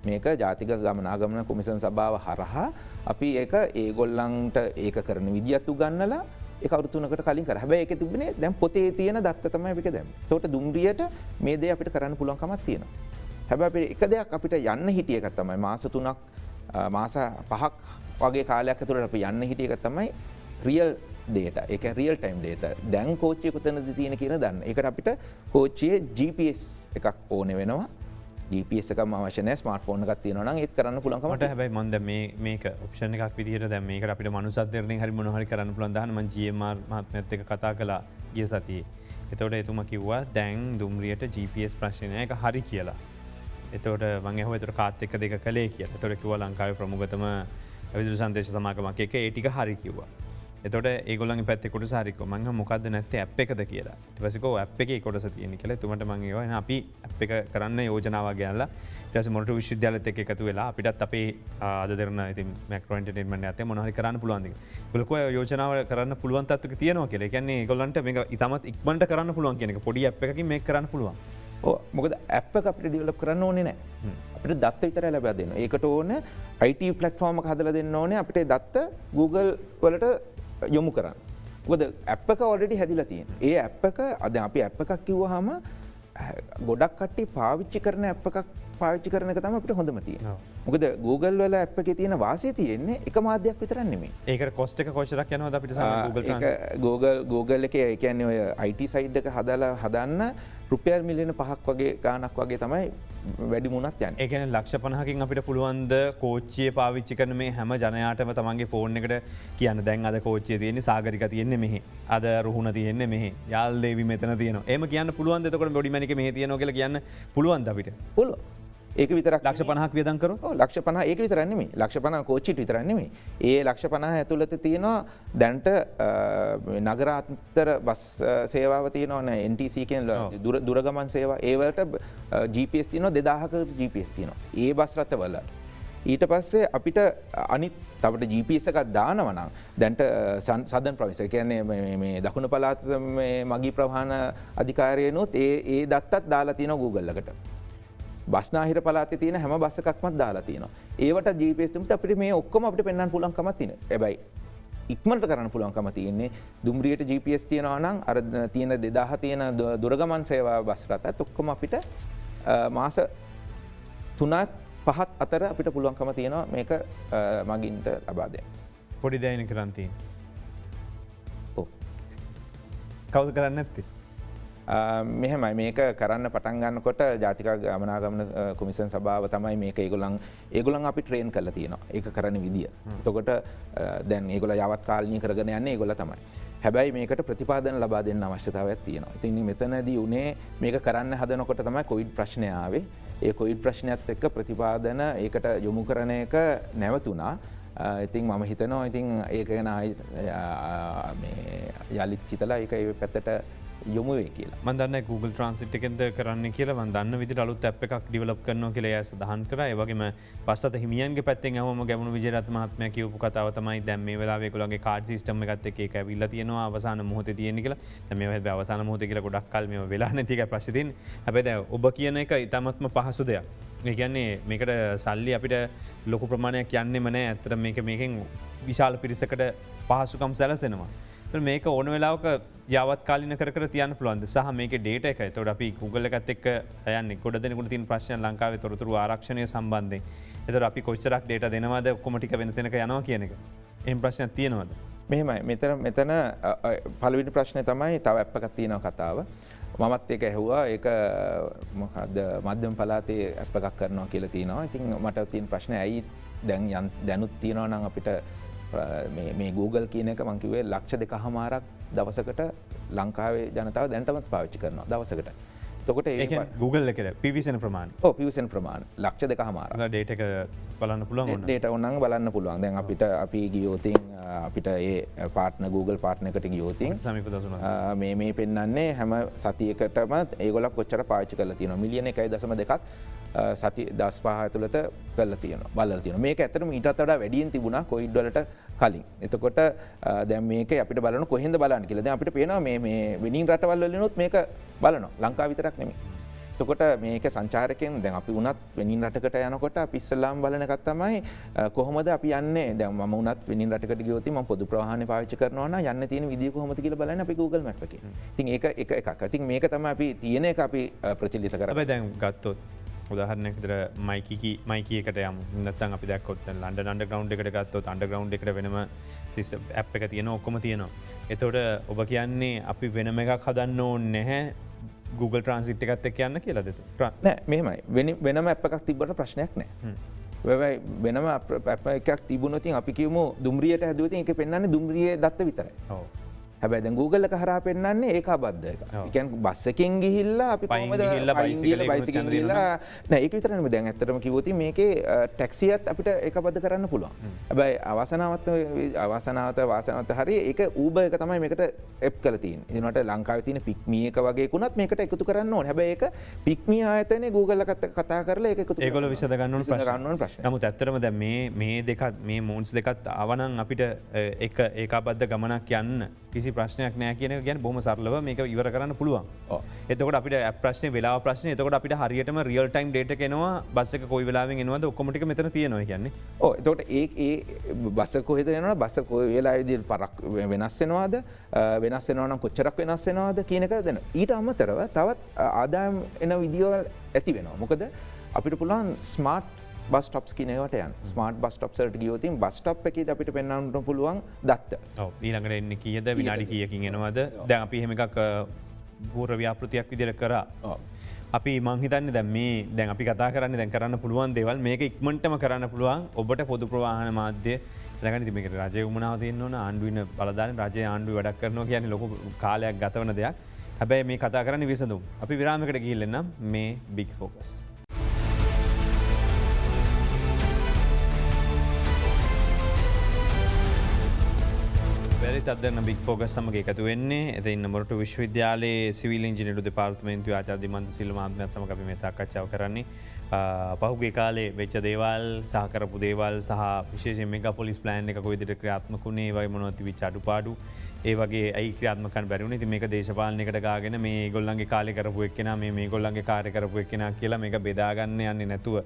මේක ජාතික ගමනාගමන කොමිසම් සභාව හරහා අපි ඒක ඒගොල්ලන්ට ඒක කරන විදියත් උගන්නලා ඒක අවුරුදු 3කට කලින් කරා. හැබැයි ඒකේ තිබුණේ දැන් පොතේ තියෙන දත්ත තමයි මේක දැම්මේ. ඒකට දුම්රියට මේ දේ අපිට කරන්න පුළුවන් කමක් තියෙනවා. හැබැයි අපිට එක දෙයක් අපිට යන්න හිටිය එක තමයි මාස 3ක් මාස 5ක් වගේ කාලයක් ඇතුළත අපි යන්න හිටිය එක තමයි රියල් ඩේටා. ඒක රියල් ටයිම් ඩේටා. දැන් කෝච්චිය කොතනද තියෙන කියලා දන්න. ඒකට අපිට කෝච්චියේ GPS එකක් ඕනේ වෙනවා. GPS එකම අවශ්‍ය නැහැ. ස්මාර්ට්ෆෝන් එකක් තියෙනවා නම් ඒක කරන්න පුළුවන්කම. මට හැබැයි මම දැන් මේක ඔප්ෂන් එකක් විදිහට දැන් මේකට අපිට මනුස්සත්වයෙන් හරි මොනවා හරි කරන්න පුළුවන් දාන්න මම GMR මහත්මයාත් එක්ක කතා කළා ගිය සතියේ. එතකොට එතුමා කිව්වා දැන් දුම්රියට GPS ප්‍රශ්නය එක හරි කියලා. එතකොට මම ඇහුවා එතකොට කාත් එක්ක දෙක කළේ කියලා. එතකොට කිව්වා ලංකාවේ ප්‍රමුඛතම විදුලි සංදේශ සමාගමක් එක ඒ ටික හරි කිව්වා. එතකොට ඒගොල්ලන්ගේ පැත්තේ කොටස හරිකෝ මම මොකද්ද නැත්තේ ඇප් එකද කියලා. ඊට පස්සේ කෝ ඇප් එකේ කොටස තියෙන කියලා එතුමන්ට මම ඒවා එහෙනම් අපි ඇප් එක කරන්න යෝජනාවක් ගෙනල්ලා ඊට පස්සේ මොරටු විශ්වවිද්‍යාලයත් එක්ක එකතු වෙලා අපිටත් අපේ අද දෙරන ඉතින් මැක්‍රෝ එන්ටර්ටේන්මන්ට් එකත් මොනවා හරි කරන්න පුළුවන්ද කියලා. ඒගොල්ලෝ කෝ යෝජනාව කරන්න පුළුවන් තත්ත්වයක තියෙනවා කියලා. ඒ කියන්නේ ඒගොල්ලන්ට මේක ඉතාමත් ඉක්මනට කරන්න පුළුවන් කියන එක. පොඩි ඇප් එකකින් මේක කරන්න පුළුවන්. මොකද ඇප් එක අපිට ඩිවලොප් කරන්න ඕනේ නැහැ. අපිට දත්ත විතරයි ලැබලා දෙන්න. ඒකට ඕන IT ප්ලැට්ෆෝම් එකක් හදලා දෙන්න ඕනේ අපිට දත්ත Google වලට යොමු කරන්න. මොකද ඇප් එක ඔල්රෙඩි හැදිලා තියෙනවා. ඒ ඇප් එක අද අපි ඇප් එකක් කිව්වහම ගොඩක් කට්ටිය පාවිච්චි කරන ඇප් එකක් පාවිච්චි කරන එක තමයි අපිට හොඳම තියෙන්නේ. මොකද Google වල ඇප් එකේ තියෙන වාසිය තියෙන්නේ එක මාධ්‍යයක් විතරක් නෙමෙයි. ඒකට කොස්ට් එක කොච්චරක් යනවද අපිට සාමාන්‍ය Google Translate? Google එකේ ඒ කියන්නේ ඔය IT සයිඩ් එක හදන්න රුපියල් මිලියන 5ක් වගේ ගාණක් වගේ තමයි වැඩි මුණක් යන්නේ. ඒ කියන්නේ ලක්ෂ 50කින් අපිට පුළුවන් ද කෝච්චිය පාවිච්චි කරන මේ හැම ජනයාටම තමන්ගේ ෆෝන් එකට කියන්න දැන් අද කෝච්චිය තියෙන්නේ සාගරික තියෙන්නේ මෙහි. අද රුහුණ තියෙන්නේ මෙහි. යාල් දේවි මෙතන තියෙනවා. එහෙම කියන්න පුළුවන් ද එතකොට බොඩි මැනික මෙහි තියෙනවා කියලා කියන්න පුළුවන්ද අපිට? පුළුවන්. ඒක විතරක් ලක්ෂ 50ක් වියදම් කරොත්? ඔව් ලක්ෂ 50 ඒක විතරක් නෙමෙයි. ලක්ෂ 50 කෝච්චියට විතරක් නෙමෙයි. ඒ ලක්ෂ 50 ඇතුළත තියෙනවා දැන්ට නගරාන්තර බස් සේවාව තියෙනවා නේ NTC කියන දුරගමන් සේවා. ඒ වලට GPS තියෙනවා 2000ක GPS තියෙනවා. ඒ බස් රථවල. ඊට පස්සේ අපිට අනිත් අපිට GPS එකක් දානවා නම් දැන්ට සදන් ප්‍රවින්ස් ඒ කියන්නේ මේ දකුණු පළාත මේ මගී ප්‍රවාහන අධිකාරියනොත් ඒ දත්තත් දාලා තියෙනවා Google එකට. බස්නාහිර පළාතේ තියෙන හැම බස් එකක්මත් දාලා තියෙනවා. ඒවට GPS තුමත් අපිට මේ ඔක්කොම අපිට පෙන්වන්න පුළුවන් කමක් තියෙනවා. හැබැයි ඉක්මනට කරන්න පුළුවන්කම තියෙන්නේ දුම්රියට GPS තියනවා නම් අර තියෙන 2000 තියෙන දුරගමන් සේවා බස් රථත් ඔක්කොම අපිට මාස 3ක් 5ක් අතර අපිට පුළුවන්කම තියෙනවා මේක මගින්ට ලබා දෙන්න. පොඩි දෙයක් කරන් තියෙන්නේ. ඔව්. කවුද කරන්නේ නැත්තේ? මෙහෙමයි මේක කරන්න පටන් ගන්නකොට ජාතික ගමනාගමන කොමිසම් සභාව තමයි මේක ඒගොල්ලන් අපි ට්‍රේන් කරලා තියෙනවා. ඒක කරන විදිය. එතකොට දැන් ඒගොල්ලෝ යවත් කාලීන කරගෙන යන්නේ ඒගොල්ලෝ තමයි. හැබැයි මේකට ප්‍රතිපාදන ලබා දෙන්න අවශ්‍යතාවයක් තියෙනවා. ඉතින් මෙතනදී උනේ මේක කරන්න හදනකොට තමයි කොවිඩ් ප්‍රශ්නය ආවේ. ඒ කොවිඩ් ප්‍රශ්නයත් එක්ක ප්‍රතිපාදන ඒකට යොමු කරන එක නැවතුණා. ඉතින් මම හිතනවා ඉතින් ඒක ගැන යලිත් හිතලා ඒක ඒ පැත්තට යොමු වේ කියලා. මම දන්නේ Google Translate එකෙන්ද කරන්න කියලා. මම දන්න විදිහට අලුත් ඇප් එකක් ඩෙවලොප් කරනවා කියලා එයා සඳහන් කරා. ඒ වගේම පස්සත හිමියන්ගේ පැත්තෙන් අවම ගැමුණු විජේරත් මහත්මයා කියපු කතාව තමයි දැන් මේ වෙලාවේ ඒගොල්ලන්ගේ කාඩ් සිස්ටම් එකත් එක්ක ඒක ඇවිල්ලා තියෙනවා අවසාන මොහොතේ තියෙන කියලා. දැන් මේවා හැබැයි අවසාන මොහොතේ කියලා ගොඩක් කල් මේවා වෙලා නැති එකයි ප්‍රශ්නේ තියෙන්නේ. හැබැයි දැන් ඔබ කියන එක ඉතාමත්ම පහසු දෙයක්. ඒ කියන්නේ මේකට සල්ලි අපිට ලොකු ප්‍රමාණයක් යන්නෙම නැහැ. ඇත්තට මේකෙන් විශාල පිරිසකට පහසුකම් සැලසෙනවා. මේක ඕන වෙලාවක යවත් කාලින කර තියන්න පුළුවන්ද සහ මේක ඩේට එක තොට අපි Google එකත් එක්ක යන්නේ ගොඩ දෙනෙකුට තියෙන ප්‍රශ්න ලංකාවේ තොරතුරු ආරක්ෂණය සම්බන්ධයෙන්. එතකොට අපි කොච්චරක් ඩේටා දෙනවද ඔක්කොම ටික වෙන තැනක යනවා කියන එක. එහෙම ප්‍රශ්නයක් තියෙනවද? මෙහෙමයි. මෙතන පළවෙනි ප්‍රශ්නේ තමයි තව ඇප් එකක් තියෙනවා කතාව. මමත් ඒක ඇහුවා. ඒක මොකද්ද මධ්‍යම පළාතේ ඇප් එකක් කරනවා කියලා තියෙනවා. ඉතින් මට තියෙන ප්‍රශ්නේ ඇයි දැනුත් තියෙනවා නම් අපිට මේ Google කියන එක මං කිව්වේ ලක්ෂ 2.5ක් දවසකට ලංකාවේ ජනතාව දැනටමත් පාවිච්චි කරනවා දවසකට. තොකොට Google එකට පිවිසන ප්‍රමාණ පිවිසන් ප්‍රමාණ ලක්ෂ දෙක හමාර ඩේට එක බලන්න පුළුවන් ඩේට ඔන්නන් බලන්න පුළුවන් දැන් අපිට අපි ගියෝතින් අපිට ඒ පාටන Google පාට්න එකට ගියෝතින් සමීප දසුන මේ පෙන්න්නේ හැම සතියකටම ඒගොල කොච්චර පාචි කල තියන මිලියන එකයි දසම දෙකක් සති දස් පහ තුළට කල තියන බල තියන මේ ඇතර මීටත් වඩා වැඩියෙන් තිබුණා කොයිඩ්වලට කලින් එතකොට දැම් මේක අපිට බලන කොහෙද බලන්න කියලද අපිට පේනවා මේ වෙනින් රටවල්ලනොත් මේක බලන ලංකා විතරක් නෙමේ තකොට මේක සංචාරකයෙන් දැන් අපි උනත් වෙනින් රටකට යනකොට පිස්සල්ලාම් බලන කත්තමයි කොහොමද අපි යන්නේ දැන් මම උනත් වෙනින් රටකට ගියොත් මම පොදු ප්‍රවාහනේ පාවිච්චි කරනවා නම් යන්න තියෙන විදිය කොහොමද කියලා බලන්න අපි Google Map එකේ. ඉතින් ඒක එකක්. ඉතින් මේක තමයි අපි තියෙන එක අපි ප්‍රචලිත කරන්නේ. අපි දැන් ගත්තොත් උදාහරණයක් විදිහට මයිකී එකට යමු. නැත්නම් අපි දැක්කොත් ලන්ඩන් අන්ඩර්ග්‍රවුන්ඩ් එකට ගත්තොත් අන්ඩර්ග්‍රවුන්ඩ් එකට වෙනම සිස්ටම් ඇප් එක තියෙනවා ඔක්කොම තියෙනවා. එතකොට ඔබ කියන්නේ අපි වෙනම එකක් හදන්න ඕනේ නැහැ. Google Translate එකත් එක්ක යන්න කියලා දෙතු. නෑ මෙහෙමයි. වෙනම ඇප් එකක් තිබ්බට ප්‍රශ්නයක් නෑ. වෙයි වෙනම ඇප් එකක් තිබුණොත් අපි කියමු දුම්රියට හැදුවොත් ඒක පෙන්වන්නේ දුම්රියේ දත්ත විතරයි. ඔව්. හැබැයි දැන් Google එක හරහා පෙන්වන්නේ ඒකාබද්ධ එක. ඒ කියන්නේ බස් එකෙන් ගිහිල්ලා අපි කොහමද බයිසිකල් ගිහිල්ලා නෑ ඒක විතර නෙමෙයි දැන් ඇත්තටම කිව්වොත් මේකේ ටැක්සියත් අපිට ඒකාබද්ධ කරන්න පුළුවන්. හැබැයි අවාසනාවන්ත හරිය ඒක Uber එක තමයි මේකට ඇප් කරලා තියෙන්නේ. ඉතින් උනට ලංකාවේ තියෙන Pickme එක වගේ කුණත් මේකට එකතු කරන්න ඕනේ. හැබැයි ඒක Pickme ආයතනයේ Google එකත් කතා කරලා ඒක එකතු ඒගොල්ලෝ විසඳ ගන්න ඕන ප්‍රශ්න. නමුත් ඇත්තටම දැන් මේ දෙකත් මේ මූන්ස් දෙකත් ආවනම් අපිට එක ඒකාබද්ධ ගමනක් යන්න කිසි ප්‍රශ්නයක් නෑ කියන ගැන බොහොම සරලව මේක ඉවර කරන්න පුළුවන්. එතකොට අපිට ඇප් ප්‍රශ්නේ වෙලාව ප්‍රශ්නේ එතකොට අපිට හරියටම රියල් ටයිම් ඩේටා එක එනවා බස් එක කොයි වෙලාවෙන් එනවද ඔක්කොම ටික මෙතන තියෙනවා කියන්නේ. ඔව් එතකොට ඒ බස් එක කොහෙද යනවද බස් එක කොයි වෙලාවෙදී පරක් වෙනස් වෙනවද වෙනස් වෙනවා නම් කොච්චරක් වෙනස් වෙනවද කියන එක දෙන. ඊට අමතරව තවත් ආදායම් එන විදියවල් ඇති වෙනවා. මොකද අපිට පුළුවන් ස්මාර්ට් බස් ටොප්ස් කියන ඒවාට යන්න. ස්මාර්ට් බස් ටොප්ස් වලට ගියොත් බස් ස්ටොප් එකේදී අපිට පෙන්වන්න පුළුවන් දත්ත. ඔව් ඊළඟට එන්නේ කීයද විනාඩි කීයකින් එනවද? දැන් අපි එහෙම එකක් පූර්ව ව්‍යාපෘතියක් විදිහට කරා. ඔව්. අපි මං හිතන්නේ දැන් අපි කතා කරන්නේ දැන් කරන්න පුළුවන් දේවල් මේක ඉක්මනටම කරන්න පුළුවන් ඔබට පොදු ප්‍රවාහන මාධ්‍ය ළඟට ඉතින් මේක රජයේ උමනාව තියෙන්න ඕන ආණ්ඩුවේ බලදාන රජයේ ආණ්ඩුවේ වැඩක් කරනවා කියන්නේ ලොකු කාලයක් ගත වෙන දෙයක්. හැබැයි මේ කතා කරන්නේ විසඳුම්. අපි විරාමයකට ගිහින් එන්නම් මේ බිග් ෆෝකස්. අදන්න බික් ෆෝකස් සමග එකතු වෙන්නේ එතින් මොරටු විශ්වවිද්‍යාලයේ සිවිල් ඉංජිනේරු දෙපාර්තමේන්තුවේ ආචාර්ය දිමන්ත සිල්වා මහත්මයාත් සමග අපි මේ සාකච්ඡාව කරන්නේ. පහුගිය කාලේ වෙච්ච දේවල් සහ කරපු දේවල් සහ විශේෂයෙන් මෙගා පොලිස් ප්ලෑන් එක කොයි විදිහට ක්‍රියාත්මක වුණේ ඒ වගේ මොනවද තිබිච්ච අඩුපාඩු ඒ වගේ ඇයි ක්‍රියාත්මක කරන්න බැරි වුණේ. ඉතින් මේක දේශපාලනයකට ගාගෙන මේ ඒගොල්ලන්ගේ කාලේ කරපු එක්කෙනා මේගොල්ලන්ගේ කාර්ය කරපු එක්කෙනා කියලා මේක බෙදාගන්න යන්නේ නැතුව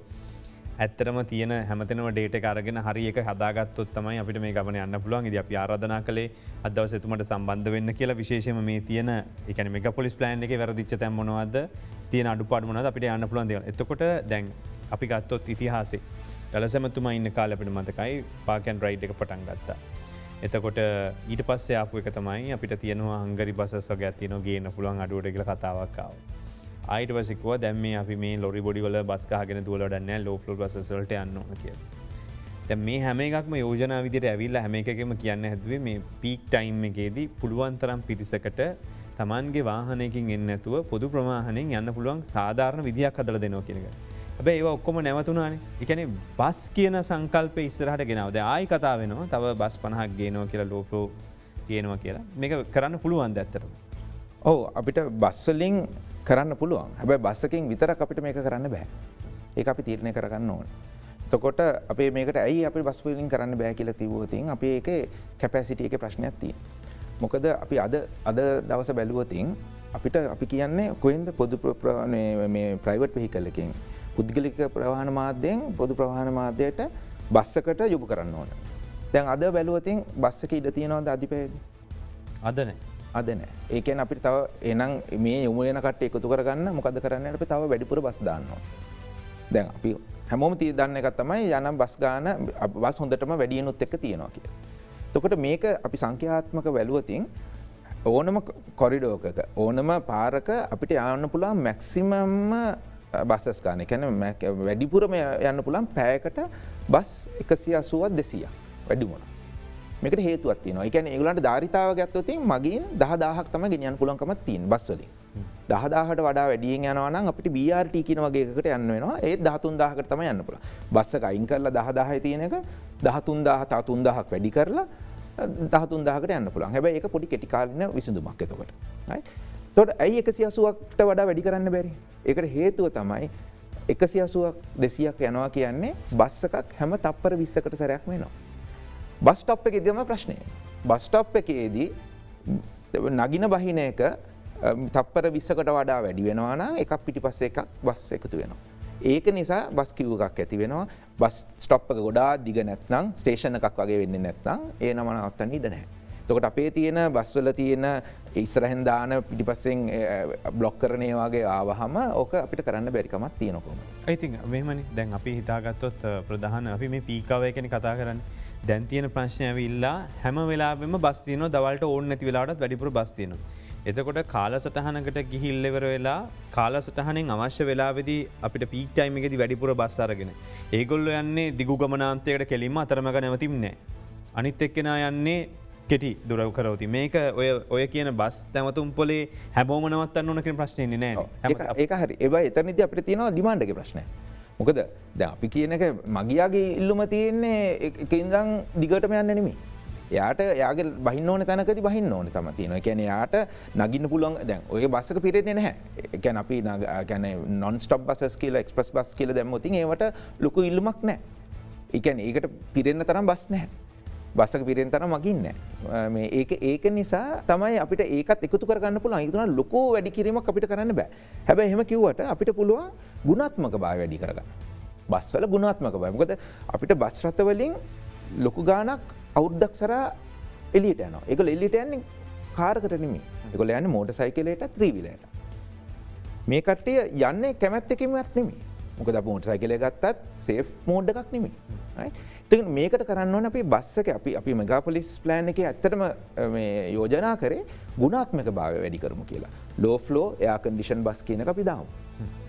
ඇත්තරම තියෙන හැමතැනම ඩේට එක අරගෙන හරි එක හදාගත්තොත් තමයි අපිට මේ ගමන යන්න පුළුවන්. ඉතින් අපි ආරාධනා කළේ අද දවසේ එතුමට සම්බන්ධ වෙන්න කියලා විශේෂයෙන්ම මේ තියෙන ඒ කියන්නේ මෙගා පොලිස් ප්ලෑන් එකේ වැරදිච්ච තැන් මොනවද තියෙන අඩුපාඩු මොනවද අපිට යන්න පුළුවන් දේවල්. එතකොට දැන් අපි ගත්තොත් ඉතිහාසයේ දලසමතුමා ඉන්න කාලේ අපිට මතකයි පාක් ඇන්ඩ් රයිඩ් එක පටන් ගත්තා. එතකොට ඊට පස්සේ ආපු එක තමයි අපිට තියෙනවා හංගරි බසස් වගේ තියෙනවා ගේන්න පුළුවන් අඩුවට කියලා කතාවක් ආවා. ආයිට පසිකුව දැම් මේ අපි මේ ලොරි බොඩිවල බස්කාගෙන තුවල ඩන්න ලෝ ෆ්ලෝ බසල්ට යන්න ඕන කිය. දැන් මේ හැම එකක්ම යෝජනා විදිහට ඇවිල්ලා හැම එකකම කියන්න හැදුවේ මේ පීක් ටයිම් එකේදී පුළුවන් තරම් පිරිසකට Tamanගේ වාහනයකින් එන්නේ නැතුව පොදු ප්‍රවාහනයෙන් යන්න පුළුවන් සාධාරණ විදියක් හදලා දෙනවා කියන එක. හැබැයි ඒවා ඔක්කොම නැවතුණානේ. ඒ කියන්නේ බස් කියන සංකල්පය ඉස්සරහට ගෙනාවා. දැන් ආයි කතා වෙනවා තව බස් 50ක් ගේනවා කියලා ලෝ ෆ්ලෝ ගේනවා කියලා. මේක කරන්න පුළුවන් ද ඇත්තටම? ඔව් අපිට බස් වලින් කරන්න පුළුවන්. හැබැයි බස් එකකින් විතරක් අපිට මේක කරන්න බෑ. ඒක අපි තීරණය කරගන්න ඕනේ. එතකොට අපි මේකට ඇයි අපි බස් වලින් කරන්න බෑ කියලා තිබුවොත් අපි ඒකේ කැපැසිටි එකේ ප්‍රශ්නයක් තියෙනවා. මොකද අපි අද දවස බැලුවොත් අපිට අපි කියන්නේ කොහෙන්ද පොදු මේ ප්‍රයිවට් වෙහිකල් එකකින් පුද්ගලික ප්‍රවාහන මාධ්‍යයෙන් පොදු ප්‍රවාහන මාධ්‍යයට බස් එකට යොමු කරන්න ඕන. දැන් අද බැලුවොත් බස් එකේ ඉඳ තියනවද අධිපේදී? අද නැහැ. අද නෑ. ඒ කියන්නේ අපිට තව එහෙනම් මේ යොමු වෙන කට්ටිය එකතු කරගන්න මොකද කරන්නේ අපි තව වැඩිපුර බස් දාන්න ඕන. දැන් අපි හැමෝම දන්න එකක් තමයි යනම් බස් ගාන බස් හොඳටම වැඩියෙනුත් එක්ක තියෙනවා කියලා. එතකොට මේක අපි සංඛ්‍යාත්මක බැලුවොත් ඕනම කොරිඩෝර් එකක ඕනම පාරක අපිට යන්න පුළුවන් මැක්සිමම් බස්සස් ගන්න. ඒ කියන්නේ වැඩිපුරම යන්න පුළුවන් පැයකට බස් 180ක් 200ක් වැඩි වුණා. මේකට හේතුවක් තියෙනවා. ඒ කියන්නේ ඒගොල්ලන්ට ධාරිතාව ගත්තොත් මගින් 10000ක් තමයි ගෙනියන්න පුළුවන්කමක් තියෙන බස් වලින්. 10,000ට වඩා වැඩියෙන් යනවා නම් අපිට BRT කියන වගේ එකකට යන්න වෙනවා. ඒත් 13,000කට තමයි යන්න පුළුවන්. බස් එක අයින් කරලා 10,000 තියෙන එක 13,000 තව 3,000ක් වැඩි කරලා 13,000කට යන්න පුළුවන්. හැබැයි ඒක පොඩි කෙටි කාලින විසඳුමක් එතකොට. right? එතකොට ඇයි 180කට වඩා වැඩි කරන්න බැරි? ඒකට හේතුව තමයි 180ක් 200ක් යනවා කියන්නේ බස් එකක් හැම තප්පර 20කට සැරයක්ම එනවා. බස් ස්ටොප් එකේදී තමයි ප්‍රශ්නේ. බස් ස්ටොප් එකේදී නගින බහින එක තප්පර 20කට වඩා වැඩි වෙනවා නම් එකක් පිටිපස්සේ එකක් බස් එකතු වෙනවා. ඒක නිසා බස් කිව් එකක් ඇති වෙනවා. බස් ස්ටොප් එක ගොඩාක් දිග නැත්නම් ස්ටේෂන් එකක් වගේ වෙන්නේ නැත්නම් ඒ නම නවත්තන්න ඉඩ නැහැ. එතකොට අපේ තියෙන බස්වල තියෙන ඉස්සරහෙන් දාන පිටිපස්සෙන් බ්ලොක් කරන ඒ වගේ ආවහම ඕක අපිට කරන්න බැරි කමක් තියෙනවා කොහොමද? I think මෙහෙමනේ දැන් අපි හිතාගත්තොත් ප්‍රධාන අපි මේ පීක් අවර් එකනේ කතා කරන්නේ. දැන් තියෙන ප්‍රශ්නේ ඇවිල්ලා හැම වෙලාවෙම බස් තියෙනවා දවල්ට ඕන නැති වෙලාවටත් වැඩිපුර බස් තියෙනවා. එතකොට කාලසටහනකට ගිහිල්ල ඉවර වෙලා කාලසටහනෙන් අවශ්‍ය වෙලාවේදී අපිට පීක් ටයිම් එකේදී වැඩිපුර බස් අරගෙන ඒගොල්ලෝ යන්නේ දිගු ගමනාන්තයකට කෙලින්ම අතරමඟ නැවතින්නේ නැහැ. අනිත් එක්කෙනා යන්නේ කෙටි දුර කරවති. මේක ඔය කියන බස් නැවතුම් පොලේ හැමෝම නවත්තන්න ඕන කියන ප්‍රශ්නේ ඉන්නේ නැහැ. ඒක හරි. ඒවයි එතනදී අපිට තියෙනවා ඩිමාන්ඩ් එකේ ප්‍රශ්නය. මොකද දැන් අපි කියන එක මගියාගේ ඉල්ලුම තියෙන්නේ එක ඉඳන් දිගටම යන්න නෙමෙයි. එයාට එයාගේ බහින්න ඕන තැනකදී බහින්න ඕනේ තමයි තියෙනවා. ඒ කියන්නේ එයාට නගින්න පුළුවන් දැන් ඔය බස් එක පිරෙන්නේ නැහැ. ඒ කියන්නේ අපි කියන්නේ non stop buses කියලා express bus කියලා දැම්මොත් ඒවට ලොකු ඉල්ලුමක් නැහැ. ඒ කියන්නේ ඒකට පිරෙන්න තරම් බස් නැහැ. බස් එක පිරෙන්න තරම් මගින්නේ නැහැ. මේ ඒක නිසා තමයි අපිට ඒකත් එකතු කරගන්න පුළුවන්. ඒක තුන ලොකු වැඩි කිරීමක් අපිට කරන්න බෑ. හැබැයි එහෙම කිව්වට අපිට පුළුවන් ගුණාත්මක භාවය වැඩි කරගන්න. බස් වල ගුණාත්මක භාවය. මොකද අපිට බස් රථ වලින් ලොකු ගාණක් අවුරුද්දක් සරා එළියට යනවා. ඒගොල්ලෝ එළියට යන්නේ කාරකට නෙමෙයි. ඒගොල්ලෝ යන්නේ මෝටර් සයිකලයකට, ත්‍රී වීලරයට. මේ කට්ටිය යන්නේ කැමැත්තකින්වත් නෙමෙයි. මොකද අපි මෝටර් සයිකලය ගත්තත් සේෆ් මෝඩ් එකක් නෙමෙයි. right? ඉතින් මේකට කරන්න ඕනේ අපි බස් එක අපි මෙගාපොලිස් ප්ලෑන් එකේ ඇත්තටම මේ යෝජනා කරේ ගුණාත්මක භාවය වැඩි කරමු කියලා. ලෝ ෆ්ලෝ එයාර් කන්ඩිෂන් බස් කියන එක අපි දාමු.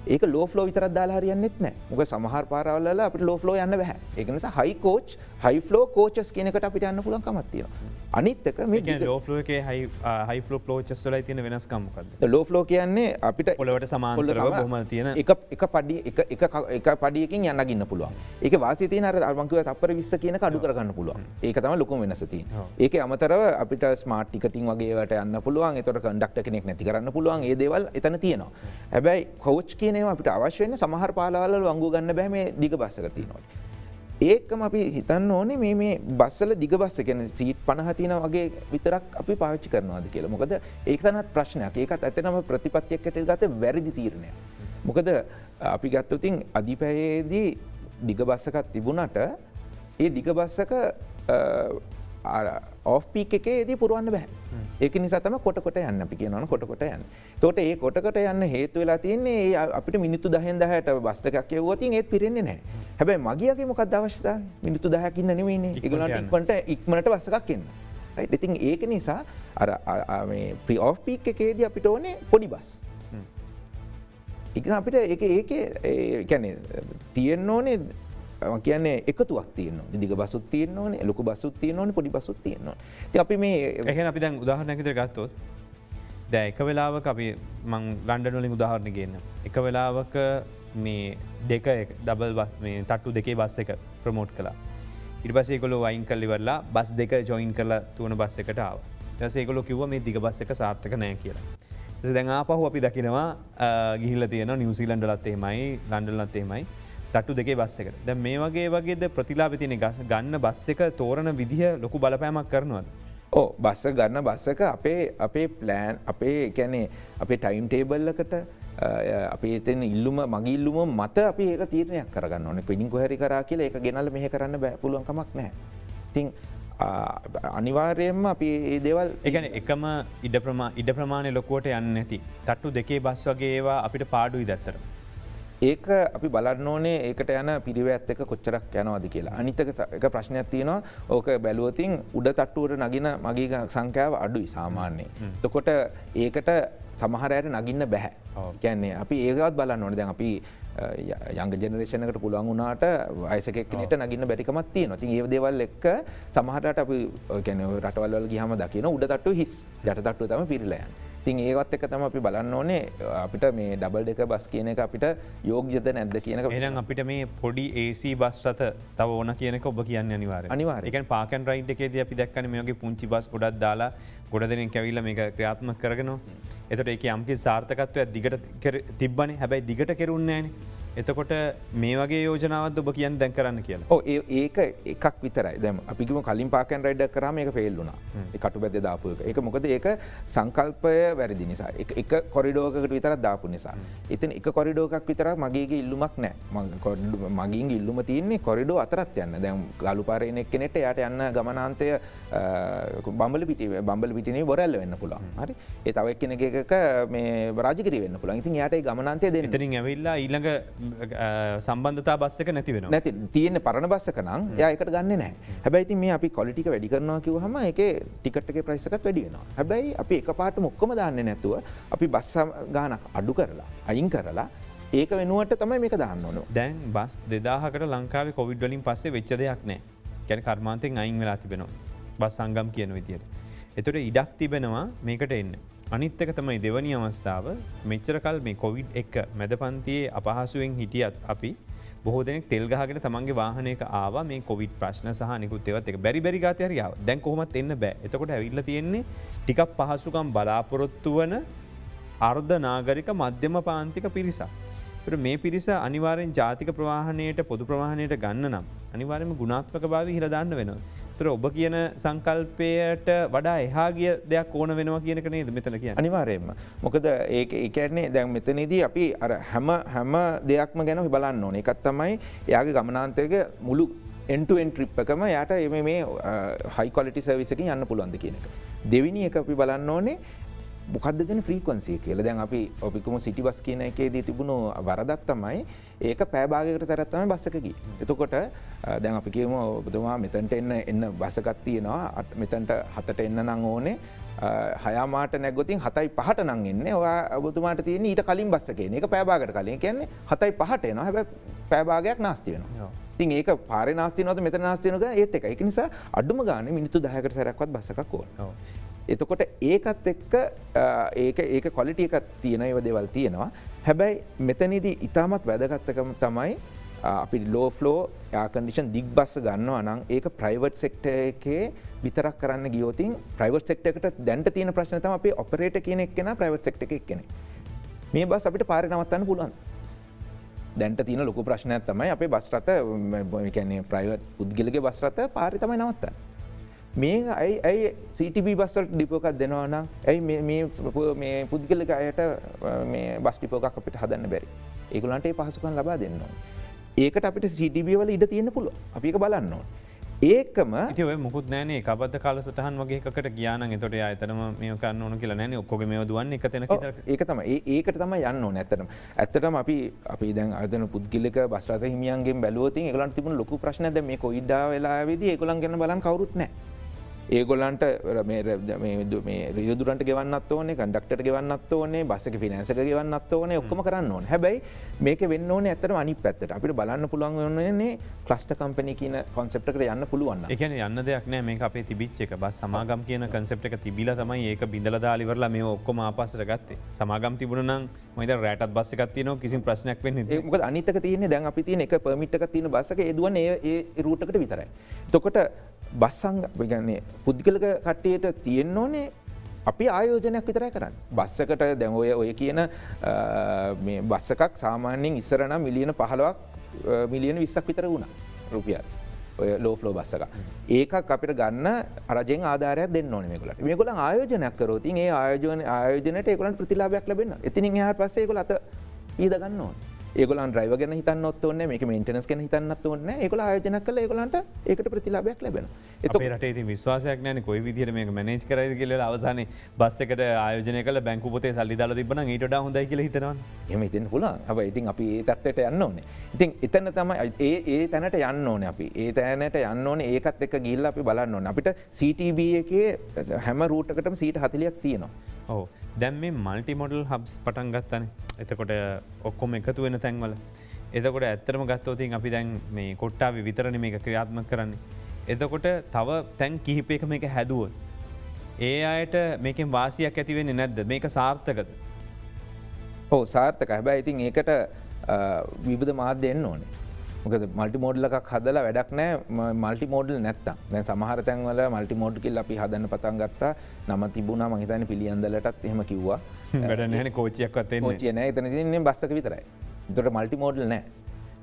ඒක ලෝ ෆ්ලෝ විතරක් දාලා හරියන්නේත් නැහැ. මොකද සමහර පාරවල් වල අපිට ලෝ ෆ්ලෝ යන්න බෑ. ඒක නිසා හයි කෝච්, හයි ෆ්ලෝ කෝචස් කියන එකට අපිට යන්න පුළුවන් කමක් තියෙනවා. අනිත් එක මේ ලෝ ෆ්ලෝ එකේ හයි ෆ්ලෝ කෝචස් වලයි තියෙන වෙනස්කම් මොකද්ද? ලෝ ෆ්ලෝ කියන්නේ අපිට පොළවට සමාන්තරව බොහොම තියෙන එක පඩියකින් යන්න ගින්න පුළුවන්. ඒකේ වාසිය තියෙන අර මම කිව්වා තප්පර 20 කියන එක අඩු කරගන්න පුළුවන්. ඒක තමයි ලොකුම වෙනස තියෙන්නේ. ඒකේ අමතරව අපිට ස්මාර්ට් ටිකටින් වගේ ඒවට යන්න පුළුවන්. ඒතකොට කන්ඩක්ටර් කෙනෙක් නැති කරන්න පුළුවන්. ඒ දේවල් එතන තියෙනවා. හැබැයි කෝච් කියන ඒවා අපිට අවශ්‍ය වෙන්නේ සමහර පාරවල් වල වංගු ගන්න බෑ මේ දිග බස් එක තියෙනවා. ඒකම අපි හිතන්න ඕනේ මේ බස් වල දිග බස් කියන්නේ සීට් 50 තියෙන වගේ විතරක් අපි පාවිච්චි කරනවාද කියලා. මොකද ඒක තනත් ප්‍රශ්නයක්. ඒකත් ඇත්තටම ප්‍රතිපත්තියකට ගත වැරදි තීරණයක්. මොකද අපි ගත්තොත් අධිපැයේදී දිග බස් එකක් තිබුණට ඒ දිග බස් එක ඔෆ් පීක් එකේදී පුරවන්න බෑ. ඒක නිසා තමයි කොට යන්න අපි කියනවනේ කොට යන්න. එතකොට ඒ කොට යන්න හේතු වෙලා තියෙන්නේ අපිට මිනිත්තු 10න් 10ට බස් එකක් යවුවොත් ඒත් පිරෙන්නේ නැහැ. හැබැයි මගියාගේ මොකක්ද අවශ්‍යතාවය? මිනිත්තු 10ක් ඉන්න නෙමෙයිනේ. ඒගොල්ලන්ට ඉක්මනට බස් එකක් එන්න. රයිට්. ඉතින් ඒක නිසා අර මේ ප්‍රී ඔෆ් පීක් එකේදී අපිට ඕනේ පොඩි බස්. ඒක අපිට ඒකේ කියන්නේ තියෙන්න ඕනේ කියන්නේ එකතුවක් තියෙනවා. දිග බසුත් තියෙන්න ඕනේ, ලොකු බසුත් තියෙන්න ඕනේ, පොඩි බසුත් තියෙන්න ඕනේ. ඉතින් අපි මේ එහෙනම් අපි දැන් උදාහරණයක් විදිහට ගත්තොත් දැන් එක වෙලාවක අපි මං ලන්ඩන් වලින් උදාහරණ ගේන්න. එක වෙලාවක මේ දෙක ඩබල් මේ තට්ටු දෙකේ බස් එක ප්‍රොමෝට් කළා. ඊට පස්සේ ඒගොල්ලෝ වයින් කරලා ඉවරලා බස් දෙක ජොයින් කරලා තුන බස් එකට ආවා. ඊට පස්සේ ඒගොල්ලෝ කිව්වා මේ දිග බස් එක සාර්ථක නැහැ කියලා. ඊට පස්සේ දැන් ආපහු අපි දකිනවා ගිහිල්ලා තියෙනවා නිව්සීලන්ත වලත් එහෙමයි, ලන්ඩන් වලත් එහෙමයි. තට්ටු දෙකේ බස් එකට. දැන් මේ වගේද ප්‍රතිලාභ තියෙන ගන්න බස් එක තෝරන විදිහ ලොකු බලපෑමක් කරනවද? ඔව් බස් එක ගන්න බස් එක අපේ ප්ලෑන් අපේ කියන්නේ අපේ ටයිම් ටේබල් එකට අපේ තියෙන ඉල්ලුම මගේ ඉල්ලුම මත අපි ඒක තීරණයක් කරගන්න ඕනේ. වෙඩින් කොහරි කරා කියලා ඒක ගෙනල්ලා මෙහෙ කරන්න බෑ පුළුවන් කමක් නැහැ. ඉතින් අනිවාර්යයෙන්ම අපි මේ දේවල් ඒ කියන්නේ එකම ඉඩ ප්‍රමාණය ලොකුවට යන්නේ නැති තට්ටු දෙකේ බස් වගේ ඒවා අපිට පාඩුයි දැත්තට. ඒක අපි බලන්න ඕනේ ඒකට යන පිරිවැයත් එක කොච්චරක් යනවද කියලා. අනිත් එක ප්‍රශ්නයක් තියෙනවා. ඕක බැලුවොතින් උඩ තට්ටුවට නගින මගී සංඛ්‍යාව අඩුයි සාමාන්‍යයෙන්. එතකොට ඒකට සමහර අයට නගින්න බෑ. කියන්නේ අපි ඒකවත් බලන්න ඕනේ. දැන් අපි යංග ජෙනරේෂන් එකට පුළුවන් වුණාට වයසක එක්කෙනෙක්ට නගින්න බැරි කමක් තියෙනවා. ඉතින් ඒ දේවල් එක්ක සමහරට අපි කියන්නේ රටවල් වල ගියාම දකින්න උඩ තට්ටුව හිස්. යට තට්ටුව තමයි පිරීලා යන්නේ. තින් ඒවත් එක තම අපි බලන්න ඕනේ අපිට මේ ඩබල් දෙක බස් කියන එක අපිට යෝග්‍යද නැද්ද කියන එක. එහෙනම් අපිට මේ පොඩි AC බස් රථ තව ඕන කියනක ඔබ කියන්නේ අනිවාර්යයෙන්. අනිවාර්යයෙන්. ඒ කියන්නේ පාක් ඇන්ඩ් රයිඩ් එකේදී අපි දැක්කනේ මේ වගේ පුංචි බස් ගොඩක් දාලා ගොඩ දෙනෙක් ඇවිල්ලා මේක ක්‍රියාත්මක කරගෙනවා. එතකොට ඒකේ යම්කිසි සාර්ථකත්වයක් දිගට තිබ්බනේ. හැබැයි දිගට කෙරුන්නේ නැහනේ. එතකොට මේ වගේ යෝජනාවත් ඔබ කියන්නේ දැන් කරන්න කියලා. ඔව් ඒක එකක් විතරයි. දැන් අපි කිව්ව කලින් පාක් ඇන්ඩ් රයිඩ් එක කරාම මේක ෆේල් වුණා. ඒ කටුබැද්ද දාපු එක. ඒක මොකද ඒක සංකල්පය වැරදි නිසා. එක කොරිඩෝර් එකකට විතරක් දාපු නිසා. ඉතින් එක කොරිඩෝර් එකක් විතරක් මගේගේ ඉල්ලුමක් නැහැ. මගින් ඉල්ලුම තියෙන්නේ කොරිඩෝර් අතරත් යන්න. දැන් ගලුපාරේ ඉන්න එක්කෙනෙක්ට එයාට යන්න ගමනාන්තය බම්බල පිටිනේ බොරැල්ල වෙන්න පුළුවන්. හරි. ඒ තව එක්කෙනෙක් එකක මේ රාජගිරිය වෙන්න පුළුවන්. ඉතින් එයාට ඒ ගමනාන්තය දෙන්න. එතනින් ඇවිල්ලා ඊළඟ සම්බන්ධතා බස් එක නැති වෙනවා. නැති තියෙන පරණ බස් එක නම් එයා ඒකට ගන්නෙ නැහැ. හැබැයි ඉතින් මේ අපි ක්වොලිටි එක වැඩි කරනවා කිව්වහම ඒකේ ටිකට් එකේ ප්‍රයිස් එකත් වැඩි වෙනවා. හැබැයි අපි එකපාරටම ඔක්කොම දාන්නේ නැතුව අපි බස් ගානක් අඩු කරලා අයින් කරලා ඒක වෙනුවට තමයි මේක දාන්න ඕන. දැන් බස් 2000කට ලංකාවේ කොවිඩ් වලින් පස්සේ වෙච්ච දෙයක් නැහැ. කියන්නේ කර්මාන්තයෙන් අයින් වෙලා තිබෙනවා. බස් සංගම් කියන විදියට. ඒතකොට ඉඩක් තිබෙනවා මේකට එන්න. අනිත් එක තමයි දෙවනි අවස්ථාව මෙච්චර කල් මේ කොවිඩ් එක මැද පන්තියේ අපහසුවෙන් හිටියත් අපි බොහෝ දෙනෙක් තෙල් ගහගෙන තමන්ගේ වාහනයක ආවා මේ කොවිඩ් ප්‍රශ්න සහ නිකුත් ඒවත් එක බැරි ගාතේ හරි ආවා. දැන් කොහොමත් එන්න බෑ. එතකොට ඇවිල්ලා තියෙන්නේ ටිකක් පහසුකම් බලාපොරොත්තු වන අර්ධ නාගරික මධ්‍යම පාන්තික පිරිසක්. ඒතර මේ පිරිස අනිවාර්යෙන් ජාතික ප්‍රවාහනයට පොදු ප්‍රවාහනයට ගන්න නම් අනිවාර්යයෙන්ම ගුණාත්මක භාවය ඉහළ දාන්න වෙනවා. ඒතර ඔබ කියන සංකල්පයට වඩා එහා ගිය දෙයක් ඕන වෙනවා කියන එක නේද මෙතන කියන්නේ? අනිවාර්යයෙන්ම. මොකද ඒක ඒ කියන්නේ දැන් මෙතනදී අපි අර හැම දෙයක්ම ගැන බලන්න ඕනේ. එකක් තමයි එයාගේ ගමනාන්තයක මුළු end to end trip එකම යාට මේ high quality service එකකින් යන්න පුළුවන්ද කියන එක. දෙවෙනි එක අපි බලන්න ඕනේ මොකක්ද දෙන ෆ්‍රීකවන්සි කියලා. දැන් අපි ඔපිකම සිටි බස් කියන එකේදී තිබුණු වරදක් තමයි ඒක පැය භාගයකට සැරයක් තමයි බස් එක ගියේ. එතකොට දැන් අපි කියමු ඔබතුමා මෙතනට එන්න බස් එකක් තියෙනවා. මෙතනට 7ට එන්න නම් ඕනේ. 6 මාට නැග්ගොතින් 7:05ට නම් එන්නේ. ඔබතුමාට තියෙන්නේ ඊට කලින් බස් එකේ. මේක පැය භාගයකට කලින්. ඒ කියන්නේ 7:05ට එනවා. හැබැයි පැය භාගයක් නාස්ති වෙනවා. ඉතින් ඒක පාරේ නාස්ති වෙනවද මෙතන නාස්ති වෙනවද ඒත් එකයි. ඒක නිසා අඩුම ගානේ මිනිත්තු 10කට සැරයක්වත් බස් එකක් ඕන. එතකොට ඒකත් එක්ක ඒක ක්වොලිටි එකක් තියෙන ඒවා දේවල් තියෙනවා. හැබැයි මෙතනදී ඉතාමත් වැදගත්කම තමයි අපි ලෝ ෆ්ලෝ එයාර් කන්ඩිෂන් දිග් බස් ගන්නවා නම් ඒක ප්‍රයිවට් සෙක්ටර් එකේ විතරක් කරන්න ගියොත් ප්‍රයිවට් සෙක්ටර් එකට දැන්ට තියෙන ප්‍රශ්න තමයි අපි ඔපරේටර් කියන එක්කෙනා ප්‍රයිවට් සෙක්ටර් එකේ එක්කෙනෙක්. මේ බස් අපිට පාරේ නවත්තන්න පුළුවන්. දැන්ට තියෙන ලොකු ප්‍රශ්නයක් තමයි අපේ බස් රථ ඒ කියන්නේ ප්‍රයිවට් පුද්ගලගේ බස් රථ පාරේ තමයි නවත්තන්නේ. මේ ඇයි CTB බස්වලට ඩිපෝ එකක් දෙනවා නම් ඇයි මේ පුද්ගලික අයට මේ බස් ඩිපෝ එකක් අපිට හදන්න බැරි? ඒගොල්ලන්ට ඒ පහසුකම් ලබා දෙන්න ඕනේ. ඒකට අපිට CTB වල ඉඩ තියෙන්න පුළුවන්. අපි ඒක බලන්න ඕනේ. ඒකම ඉතින් ඔය මොකුත් නැහනේ ඒකබද්ධ කාලසටහන් වගේ එකකට ගියා නම් එතකොට එයා එතනම මේක කරන්න ඕන කියලා නැහනේ. ඔක්කොගේ මේව දුවන්නේ එක තැනක විතර. ඒක තමයි. ඒකට තමයි යන්න ඕනේ ඇත්තටම. ඇත්තටම අපි දැන් අදන පුද්ගලික බස් රථ හිමියන්ගෙන් බැලුවොත් ඒගොල්ලන්ට තිබුණු ලොකු ප්‍රශ්නයක් දැන් මේ කොවිඩ් වෙලාවේදී ඒගොල්ලන් ගැන බලන් කවුරුත් නැහැ. ඒගොල්ලන්ට මේ රියදුරන්ට ගෙවන්නත් ඕනේ, කන්ඩක්ටර්ට ගෙවන්නත් ඕනේ, බස් එකේ ෆිනෑන්ස් එක ගෙවන්නත් ඕනේ, ඔක්කොම කරන්න ඕනේ. හැබැයි මේක වෙන්න ඕනේ ඇත්තටම අනිත් පැත්තට. අපිට බලන්න පුළුවන් වෙන්නේ ක්ලස්ටර් කම්පැනි කියන concept එකට යන්න පුළුවන් නම්. ඒ කියන්නේ යන්න දෙයක් නෑ මේක අපේ තිබිච්ච එක. බස් සමාගම් කියන concept එක තිබිලා තමයි ඒක බිඳලා දාලා ඉවරලා මේව ඔක්කොම ආපස්සට ගත්තේ. සමාගම් තිබුණා නම් මම හිතන්නේ රැටත් බස් එකක් තියෙනවා කිසිම ප්‍රශ්නයක් වෙන්නේ නැහැ. ඒක මොකද අනිත් එක තියෙන්නේ දැන් අපි තියෙන එක පර්මිට් එකක් තියෙන බස් එක ඒ දුවන්නේ ඒ රූට් එකට විතරයි. එතකොට බස් සංග කියන්නේ පුද්ගලික කට්ටියට තියෙන්න ඕනේ අපි ආයෝජනයක් විතරයි කරන්නේ. බස් එකට දැන් ඔය කියන මේ බස් එකක් සාමාන්‍යයෙන් ඉස්සර නම් මිලියන 15ක් මිලියන 20ක් විතර වුණා රුපියල්. ඔය ලෝ ෆ්ලෝ බස් එක. ඒකක් අපිට ගන්න රජෙන් ආධාරයක් දෙන්න ඕනේ මේගොල්ලන්ට. මේගොල්ලන් ආයෝජනයක් කරොත් ඒ ආයෝජනයට ඒගොල්ලන්ට ප්‍රතිලාභයක් ලැබෙනවා. එතනින් එහාට පස්සේ ඒගොල්ලෝ අත ඊද ගන්න ඕනේ. ඒගොල්ලන් ඩ්‍රයිවර් ගැන හිතන්නත් ඕනේ නැහැ. මේක මේන්ටනන්ස් ගැන හිතන්නත් ඕනේ නැහැ. ඒගොල්ලෝ ආයෝජනයක් කළා ඒගොල්ලන්ට ඒකට ප්‍රතිලාභයක් ලැබෙනවා. අපේ රටේ ඉතින් විශ්වාසයක් නැහැනේ කොයි විදිහට මේක මැනේජ් කරයිද කියලා අවසානයේ බස් එකට ආයෝජනය කළා බැංකු පොතේ සල්ලි දාලා තිබ්බනම් ඊට වඩා හොඳයි කියලා හිතනවනේ. එහෙම හිතෙන්න පුළුවන්. හැබැයි ඉතින් අපි ඒ තත්ත්වයට යන්න ඕනේ. ඉතින් එතන තමයි ඒ තැනට යන්න ඕනේ අපි. ඒ තැනට යන්න ඕනේ ඒකත් එක්ක ගිහිල්ලා අපි බලන්න ඕනේ. අපිට CTB එකේ හැම රූට් එකකටම 40ක් තියෙනවා. ඔව්. දැන් මේ මල්ටි මොඩල් හබ්ස් පටන් ගත්තානේ. එතකොට ඔක්කොම එකතු වෙන තැන්වල. එතකොට ඇත්තටම ගත්තොත් අපි දැන් මේ කොට්ටාවේ විතරනේ මේක ක්‍රියාත්මක කරන්නේ. එතකොට තව තැන් කිහිපයක මේක හැදුවොත් ඒ අයට මේකෙන් වාසියක් ඇතිවෙන්නේ නැද්ද මේක සාර්ථකද. හෝ සාර්ථක හැබැයි ඉතින් ඒකට විබධ මාධ්‍ය එන්න ඕනේ මොකද මල්ටි මෝඩ්ල එකක් හදලා වැඩක් නෑ මල්ටි මෝඩල් නැත්තම් දැන් සමහර තැන්වල මල්ටි මෝඩ් කිල් අපි හදන්න පටන් ගත්තා නම තිබුණා මං හිතන්නේ පිළියන්දලටත් එහෙම කිව්වා වැඩ නැහැ කෝච්චියක් වත්තේ කෝච්චිය නෑ එතන තියෙන්නේ බස් එක විතරයි. ඒතකොට මල්ටි මෝඩල් නෑ.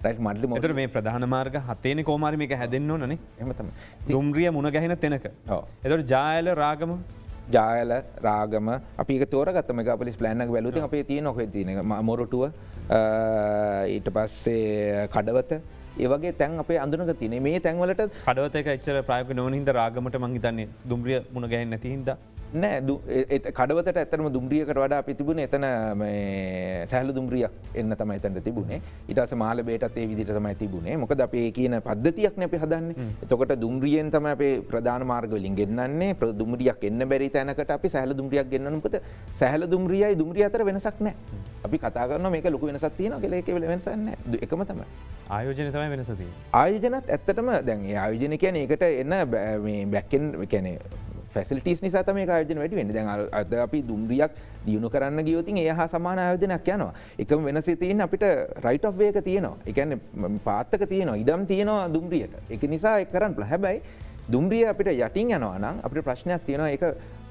Right multi modal. ඒතර මේ ප්‍රධාන මාර්ග හතේනේ කොමාරි මේක හැදෙන්න ඕනනේ. එහෙම තමයි. දුම්රිය මුණ ගැහෙන තැනක. ඔව්. ඒතර ජායල රාගම ජායල රාගම අපි ඒක තෝරගත්ත මෙගාපොලිස් ප්ලෑන් එක බැලුවා. ඉතින් අපේ තියෙන ඔකේ තියෙන මොරටුව ඊට පස්සේ කඩවත ඒ වගේ තැන් අපේ අඳුනක තියෙන මේ තැන්වලට කඩවත එක එච්චර ප්‍රායෝගික නොවන හින්දා රාගමට මං හිතන්නේ දුම්රිය මුණ ගැහෙන්නේ නැති හින්දා නෑ කඩවතට ඇත්තටම දුම්රියකට වඩා අපි තිබුණේ එතන සැහැල්ලු දුම්රියක් එන්න තමයි එතනට තිබුණේ. ඊට පස්සේ මාළඹේටත් ඒ විදිහට තමයි තිබුණේ. මොකද අපි ඒ කියන පද්ධතියක්නේ අපි හදන්නේ. එතකොට දුම්රියෙන් තමයි අපේ ප්‍රධාන මාර්ග වලින් ගෙන්නන්නේ. දුම්රියක් එන්න බැරි තැනකට අපි සැහැල්ලු දුම්රියක් ගෙන්නනවා. මොකද සැහැල්ලු දුම්රියයි දුම්රිය අතර වෙනසක් නෑ. අපි කතා කරනවා මේක ලොකු වෙනසක් තියෙනවා කියලා ඒකේ වෙනසක් නෑ. එකම තමයි. ආයෝජනය තමයි වෙනස තියෙන්නේ. ආයෝජනත් ඇත්තටම දැන් ඒ ආයෝජන කියන්නේ ඒකට එන මේ බැක්ෙන් කියන්නේ ෆැසිලිටිස් නිසා තමයි ඒක ආයෝජන වැඩි වෙන්නේ. දැන් අද අපි දුම්රියක් දියුණු කරන්න ගියොත් ඒ හා සමාන ආයෝජනයක් යනවා. එකම වෙනසේ තියෙන්නේ අපිට රයිට් ඔෆ් වේ එක තියෙනවා. ඒ කියන්නේ පාත් එක තියෙනවා. ඉඩම් තියෙනවා දුම්රියට. ඒක නිසා ඒක කරන්න පුළුවන්. හැබැයි දුම්රිය අපිට යටින් යනවා නම් අපිට ප්‍රශ්නයක් තියෙනවා. ඒක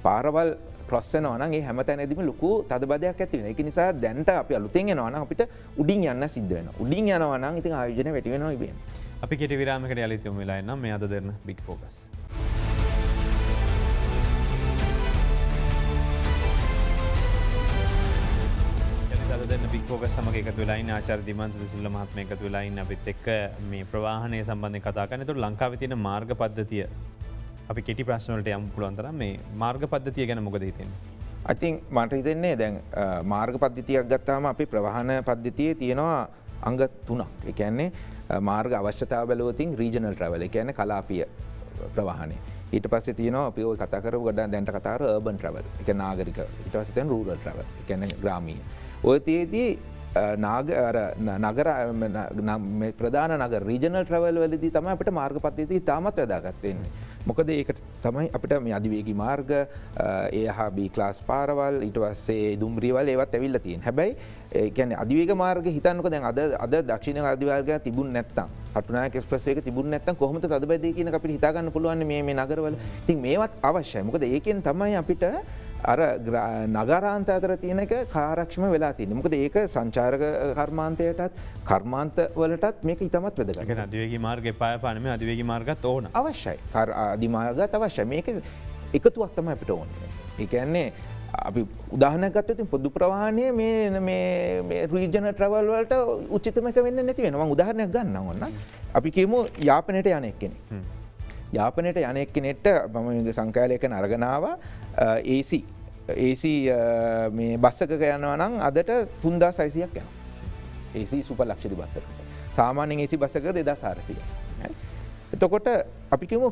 පාරවල් ක්‍රොස් වෙනවා නම් ඒ හැම තැනදීම ලොකු තදබදයක් ඇති වෙනවා. ඒක නිසා දැන්ට අපි අලුතෙන් එනවා නම් අපිට උඩින් යන්න සිද්ධ වෙනවා. උඩින් යනවා නම් ඉතින් ආයෝජන වැඩි වෙනවා ඉබේම. අපි කෙටි විරාමයකට යලිත් යමු වෙලා එන්නම් මේ අද දෙන්න බිග් ෆෝකස්. දෙන්න බික් ෆෝකස් සමග එකතු වෙලා ඉන්න ආචාර්ය දිමන්ත සිල්ල මහත්මයා එකතු වෙලා ඉන්න අපිත් එක්ක මේ ප්‍රවාහනය සම්බන්ධයෙන් කතා කරන. ඒතකොට ලංකාවේ තියෙන මාර්ග පද්ධතිය අපි කෙටි ප්‍රශ්න වලට යමු පුළුවන් තරම් මේ මාර්ග පද්ධතිය ගැන මොකද හිතෙන්නේ? I think මට හිතෙන්නේ දැන් මාර්ග පද්ධතියක් ගත්තාම අපි ප්‍රවාහන පද්ධතියේ තියෙනවා අංග 3ක්. ඒ කියන්නේ මාර්ග අවශ්‍යතාව බැලුවොත් රීජනල් ට්‍රැවල්. ඒ කියන්නේ කලාපීය ප්‍රවාහනය. ඊට පස්සේ තියෙනවා අපි ඔය කතා කරපු ගොඩක් දැන්ට කතා කර අර්බන් ට්‍රැවල්. ඒ කියන්නේ නාගරික. ඊට පස්සේ තියෙන රූරල් ට්‍රැවල්. ඒ කියන්නේ ග්‍රාමීය. ඔය තියේදී නගර ප්‍රධාන නගර රීජනල් ට්‍රැවල් වලදී තමයි අපිට මාර්ග පද්ධතිය තාමත් වැදගත් වෙන්නේ. මොකද ඒකට තමයි අපිට මේ අධිවේගී මාර්ග ඒ හා B ක්ලාස් පාරවල් ඊට පස්සේ දුම්රියවල් ඒවත් ඇවිල්ලා තියෙනවා. හැබැයි ඒ කියන්නේ අධිවේග මාර්ග හිතන්නකෝ දැන් අද දක්ෂිණ අධිවේගය තිබුණ නැත්තම් කටුනායක එක්ස්ප්‍රස් එක තිබුණ නැත්තම් කොහොමද තදබැදී කියන එක අපිට හිතා ගන්න පුළුවන් මේ නගරවල. ඉතින් මේවත් අවශ්‍යයි. මොකද ඒකෙන් තමයි අපිට අර නගරාන්ත අතර තියෙන එක කාර්යක්ෂම වෙලා තියෙන්නේ. මොකද ඒක සංචාරක කර්මාන්තයටත් කර්මාන්ත වලටත් මේක ඉතාමත් වැදගත්. ඒ කියන්නේ අධිවේගී මාර්ග එපා නෙමෙයි අධිවේගී මාර්ගත් ඕන. අවශ්‍යයි. අධි මාර්ගත් අවශ්‍යයි. මේක එකතුවක් තමයි අපිට ඕනේ. ඒ කියන්නේ අපි උදාහරණයක් ගත්තොත් පොදු ප්‍රවාහනයේ මේ රීජනල් ට්‍රැවල් වලට උචිතම එක වෙන්නේ නැති වෙනවා. මම උදාහරණයක් ගන්නම් ඔන්න. අපි කියමු යාපනයට යන එක්කෙනෙක්. යාපනයට යන එක්කෙනෙක්ට මම සංකල්පයක අරගෙන ආවා AC මේ බස් එකක යනවා නම් අදට 3600ක් යනවා. AC සුපර් ලක්ෂරි බස් එකක. සාමාන්‍යයෙන් AC බස් එකක 2400යි. එතකොට අපි කියමු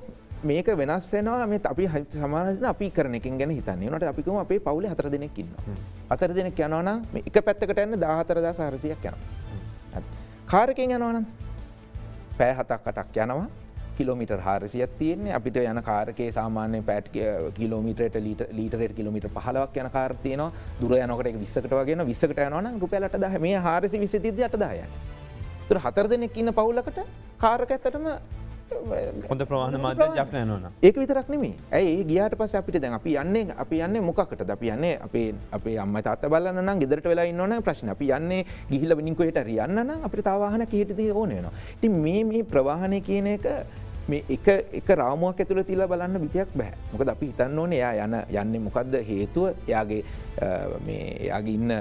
මේක වෙනස් වෙනවා මේ අපි සමාජයෙන් අපි කරන එකෙන් ගැන හිතන්නේ. උනට අපි කියමු අපේ පවුලේ 4 දෙනෙක් ඉන්නවා. 4 දෙනෙක් යනවා නම් මේ එක පැත්තකට යන්න 14400ක් යනවා. කාර් එකෙන් යනවා නම් පැය 7-8ක් යනවා. කිලෝමීටර් 400ක් තියෙන්නේ. අපිට යන කාර් එකේ සාමාන්‍ය පැට් කිලෝමීටරයට ලීටරයට කිලෝමීටර් 15ක් යන කාර් තියෙනවා. දුර යනකොට ඒක 20කට වගේ යනවා. 20කට යනවා නම් රුපියල් 8000. මේ 420 තියදී 8000යි. ඒතර 4 දෙනෙක් ඉන්න පවුලකට කාර් එක ඇත්තටම හොඳ ප්‍රවාහන මාධ්‍යයක් යන්න යනවා. ඒක විතරක් නෙමෙයි. ඇයි ඒ ගියාට පස්සේ අපිට දැන් අපි යන්නේ මොකකටද? අපි යන්නේ අපේ අම්මා තාත්තා බලන්න නම් ගෙදරට වෙලා ඉන්න ඕන ප්‍රශ්නේ. අපි යන්නේ ගිහිල්ලා වෙනින් කොහෙට හරි යන්න නම් අපිට තව වාහනයක් හිටිදී ඕන වෙනවා. ඉතින් මේ ප්‍රවාහනය කියන එක මේ එක රාමුවක් ඇතුළේ තියලා බලන්න විදියක් බෑ. මොකද අපි හිතන්න ඕනේ එයා යන්නේ මොකද්ද හේතුව? එයාගේ ඉන්න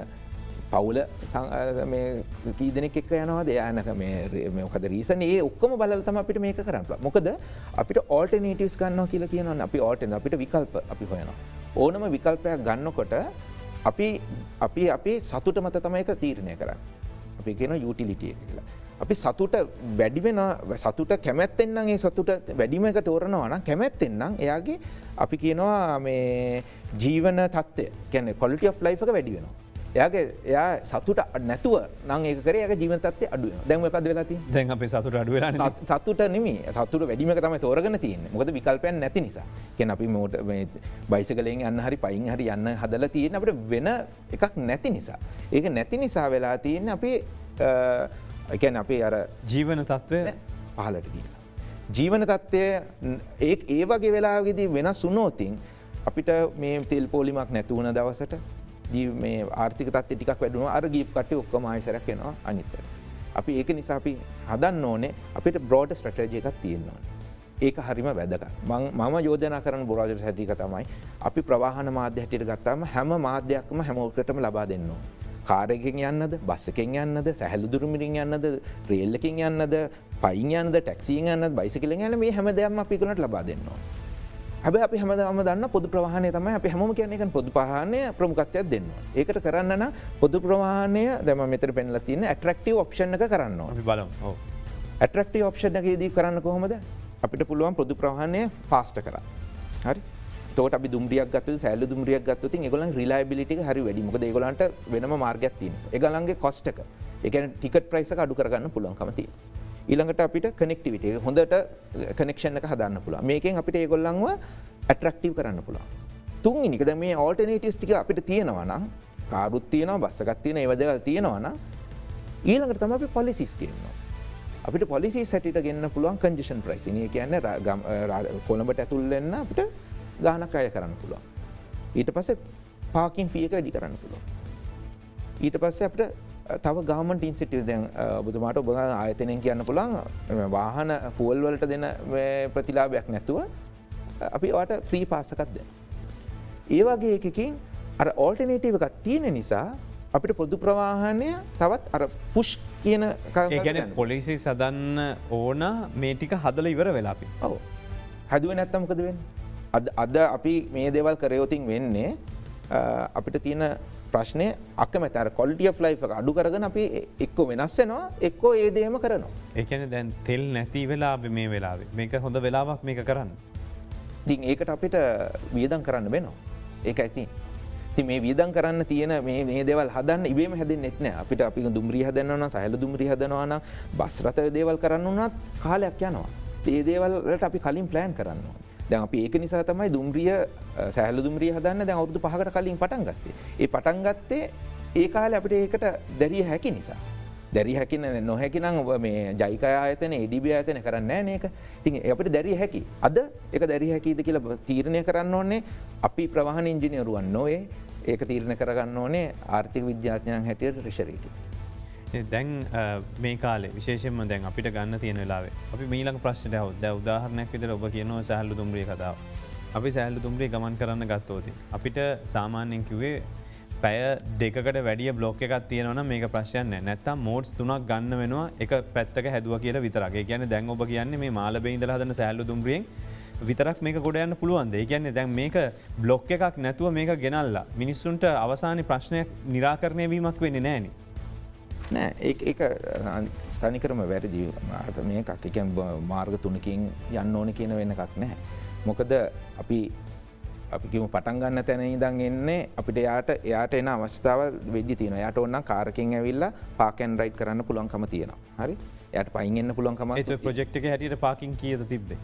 පවුල මේ කී දෙනෙක් එක්ක යනවාද? එයා යනක මේ මොකද රීසන්? ඒ ඔක්කොම බලලා තමයි අපිට මේක කරන්න පුළුවන්. මොකද අපිට ඔල්ටර්නේටිව්ස් ගන්නවා කියලා කියනවනේ. අපි අපිට විකල්ප අපි හොයනවා. ඕනම විකල්පයක් ගන්නකොට අපි අපේ සතුට මත තමයි ඒක තීරණය කරන්නේ. අපි කියනවා යුටිලිටි එක කියලා. අපි සතුට වැඩි වෙනවා සතුට කැමැත්තෙන් නම් ඒ සතුට වැඩිම එක තෝරනවා නම් කැමැත්තෙන් නම් එයාගේ අපි කියනවා මේ ජීවන තත්ත්වය කියන්නේ quality of life එක වැඩි වෙනවා. එයාගේ එයා සතුට නැතුව නම් ඒක කරේ එයාගේ ජීවන තත්ත්වය අඩු වෙනවා. දැන් මොකද වෙලා තියෙන්නේ? දැන් අපේ සතුට අඩු වෙලා නේ. සතුට නෙමෙයි. සතුට වැඩිම එක තමයි තෝරගෙන තියෙන්නේ. මොකද විකල්පයක් නැති නිසා. කියන්නේ අපි මේ බයිසිකලෙන් යන්න හරි පයින් හරි යන්න හදලා තියෙන්නේ අපිට වෙන එකක් නැති නිසා. ඒක නැති නිසා වෙලා තියෙන්නේ අපි කියන්නේ අපි අර ජීවන තත්ත්වය පහලට ගිහිල්ලා. ජීවන තත්ත්වය ඒ වගේ වෙලාවකදී වෙනස් වුණොතින් අපිට මේ තෙල් පොලිමක් නැති වුණ දවසට මේ ආර්ථික තත්ත්වය ටිකක් වැඩුණා. අර ගීප් කට්ටිය ඔක්කොම ආයෙසරක් එනවා අනිත් පැත්තට. අපි ඒක නිසා අපි හදන්න ඕනේ අපිට බ්‍රෝඩ් ස්ට්‍රැටජි එකක් තියෙන්න ඕනේ. ඒක හරිම වැදගත්. මම යෝජනා කරන බ්‍රෝඩ් ස්ට්‍රැටජි එක තමයි අපි ප්‍රවාහන මාධ්‍ය හැටියට ගත්තාම හැම මාධ්‍යයක්ම හැමෝටම ලබා දෙන්න ඕනේ. කාර් එකකින් යන්නද, බස් එකකින් යන්නද, සැහැල්ලු දුරමිරින් යන්නද, රේල් එකකින් යන්නද, පයින් යන්නද, ටැක්සියෙන් යන්නද, බයිසිකලෙන් යන්නද මේ හැම දෙයක්ම අපි ඒගොල්ලන්ට ලබා දෙන්න ඕනේ. හැබැයි අපි හැමදාම දන්න පොදු ප්‍රවාහනය තමයි අපි හැමෝම කියන්නේ ඒක පොදු ප්‍රවාහනය ප්‍රමුඛත්වයක් දෙන්න ඕනේ. ඒකට කරන්න නම් පොදු ප්‍රවාහනය දැන් මම මෙතන පෙන්නලා තියෙන ඇට්‍රැක්ටිව් ඔප්ෂන් එක කරන්න ඕනේ. අපි බලමු. ඔව්. ඇට්‍රැක්ටිව් ඔප්ෂන් එකේදී කරන්න කොහොමද? අපිට පුළුවන් පොදු ප්‍රවාහනය ෆාස්ට් කරන්න. හරි? එතකොට අපි දුම්රියක් ගත්තොත් සෑහළු දුම්රියක් ගත්තොත් ඒගොල්ලන්ගේ රිලයබිලිටි එක හරි වැඩි. මොකද ඒගොල්ලන්ට වෙනම මාර්ගයක් තියෙන නිසා. ඒගොල්ලන්ගේ කොස්ට් එක. ඒ කියන්නේ ටිකට් ප්‍රයිස් එක අඩු කරගන්න පුළුවන්කම තියෙනවා. ඊළඟට අපිට කනෙක්ටිවිටි එක හොඳට කනෙක්ෂන් එක හදන්න පුළුවන්. මේකෙන් අපිට ඒගොල්ලන්ව ඇට්‍රැක්ටිව් කරන්න පුළුවන්. තුන්වෙනි එක දැන් මේ ඕල්ටර්නේටිව්ස් ටික අපිට තියෙනවා නම් කාරුත් තියෙනවා බස් එකක් තියෙනවා ඒ වගේ තියෙනවා නම් ඊළඟට තමයි අපි පොලිසිස් කියනවා. අපිට පොලිසිස් හැටියට ගෙන්න පුළුවන් කන්ජෙෂන් ප්‍රයිසින්. ඒ කියන්නේ කොළඹට ඇතුල් වෙන්න අපිට ගානක් අය කරන්න පුළුවන්. ඊට පස්සේ පාකින් ෆී එක වැඩි කරන්න පුළුවන්. ඊට පස්සේ අපිට තව ගවර්න්මන්ට් ඉන්සෙන්ටිව් දැන් ඔබතුමාට ඔබ ආයතනයෙන් කියන්න පුළුවන් වාහන ෆුවල් වලට දෙන ප්‍රතිලාභයක් නැතුව අපි ඔයාට ෆ්‍රී පාස් එකක් දෙනවා. ඒ වගේ එකකින් අර ඕල්ටර්නේටිව් එකක් තියෙන නිසා අපිට පොදු ප්‍රවාහනය තවත් අර පුෂ් කියන ඒ කියන්නේ පොලිසිය සදන්න ඕන මේ ටික හදලා ඉවර වෙලා අපි. ඔව්. හදුවේ නැත්තම් මොකද වෙන්නේ? අද අපි මේ දේවල් කරයොතින් වෙන්නේ අපිට තියෙන ප්‍රශ්නය අකමැති අර quality of life එක අඩු කරගෙන අපි එක්කෝ වෙනස් වෙනවා එක්කෝ ඒ දේම කරනවා. ඒ කියන්නේ දැන් තෙල් නැති වෙලා අපි මේ වෙලාවේ මේක හොඳ වෙලාවක් මේක කරන්න. ඉතින් ඒකට අපිට වියදම් කරන්න වෙනවා. ඒකයි තියෙන්නේ. ඉතින් මේ වියදම් කරන්න තියෙන මේ දේවල් හදන්න ඉබේම හැදෙන්නේ නැහැ. අපිට අපි දුම්රිය හදනවා නම් සහැල්ලු දුම්රිය හදනවා නම් බස් රථ දේවල් කරන්න උනත් කාලයක් යනවා. ඒ දේවල් වලට අපි කලින් ප්ලෑන් කරන්න ඕනේ. දැන් අපි ඒක නිසා තමයි දුම්රිය සහැල්ලු දුම්රිය හදන්න දැන් අවුරුදු 5කට කලින් පටන් ගත්තේ. ඒ පටන් ගත්තේ ඒ කාලේ අපිට ඒකට දැරිය හැකි නිසා. දැරිය හැකි නොහැකි නම් ඔබ මේ ජයික ආයතන ADB ආයතන කරන්නේ නැහැ නේක. ඉතින් අපිට දැරිය හැකි. අද ඒක දැරිය හැකිද කියලා තීරණය කරන්න ඕනේ අපි ප්‍රවාහන ඉංජිනේරුවන් නොවේ. ඒක තීරණය කරගන්න ඕනේ ආර්ථික විද්‍යාඥයන් හැටියට ට්‍රෙෂරියට. දැන් මේ කාලේ විශේෂයෙන්ම දැන් අපිට ගන්න තියෙන වෙලාවේ අපි ඊළඟ ප්‍රශ්නයට આવොත් දැන් උදාහරණයක් විදිහට ඔබ කියනවා සහැල්ලු දුම්රිය කතාව. අපි සහැල්ලු දුම්රිය ගමන් කරන්න ගත්තොත් අපිට සාමාන්‍යයෙන් කිව්වේ පැය දෙකකට වැඩිය බ්ලොක් එකක් තියෙනවා නම් මේක ප්‍රශ්නයක් නැහැ. නැත්තම් මෝඩ්ස් 3ක් ගන්න වෙනවා එක පැත්තක හැදුවා කියලා විතරක්. ඒ කියන්නේ දැන් ඔබ කියන්නේ මේ මාළඹේ ඉඳලා හදන සහැල්ලු දුම්රියෙන් විතරක් මේක ගොඩ යන්න පුළුවන්ද? ඒ කියන්නේ දැන් මේක බ්ලොක් එකක් නැතුව මේක ගෙනල්ලා මිනිස්සුන්ට අවසානයේ ප්‍රශ්නයක් निराකරණය වීමක් වෙන්නේ නැහැ නේ. නෑ ඒක තනිකරම වැරදි. මේකක් ඒ කියන්නේ මාර්ග තුනකින් යන්න ඕනේ කියන වෙන එකක් නැහැ. මොකද අපි කිව්ව පටන් ගන්න තැන ඉඳන් එන්නේ අපිට එයාට එන අවස්ථාව වෙද්දි තියෙනවා. එයාට ඕන නම් කාර් එකකින් ඇවිල්ලා පාක් ඇන්ඩ් රයිඩ් කරන්න පුළුවන්කම තියෙනවා. හරි? එයාට පයින් එන්න පුළුවන්කම ඒ ප්‍රොජෙක්ට් එකේ හැටියට පාකින් කීයද තිබ්බේ?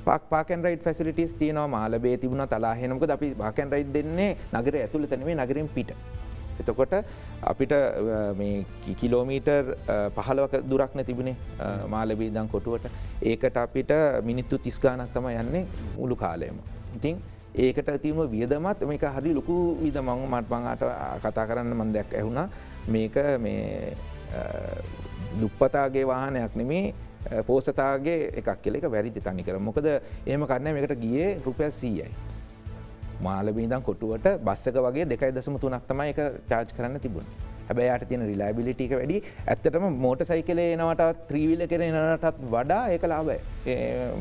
පාක් ඇන්ඩ් රයිඩ් ෆැසිලිටිස් තියෙනවා මාළඹේ තිබුණා තලාහේ. මොකද අපි පාක් ඇන්ඩ් රයිඩ් දෙන්නේ නගරය ඇතුළත නෙමෙයි නගරෙන් පිට. එතකොට අපිට මේ කිලෝමීටර් 15ක දුරක් නේ තිබුණේ මාළඹේ ඉඳන් කොටුවට. ඒකට අපිට මිනිත්තු 30 ගාණක් තමයි යන්නේ මුළු කාලෙම. ඉතින් ඒකට තියුණු වියදමත් මේක හරි ලොකු වියදමක්. මට කතා කරන්න මම ඇහුණා මේක මේ දුප්පතාගේ වාහනයක් නෙමේ පෝසතාගේ එකක් කියලා. ඒක වැරදි තනිකර. මොකද එහෙම කරන්නේ මේකට ගියේ රුපියල් 100යි. මාළඹේ ඉඳන් කොටුවට බස් එක වගේ 2.3ක් තමයි ඒක charge කරන්න තිබුණේ. හැබැයි යාට තියෙන රිලයබිලිටි එක වැඩි. ඇත්තටම මෝටර් සයිකලේ එනවටත් 3 wheeler එකේ එනවටත් වඩා ඒක ලාභයි.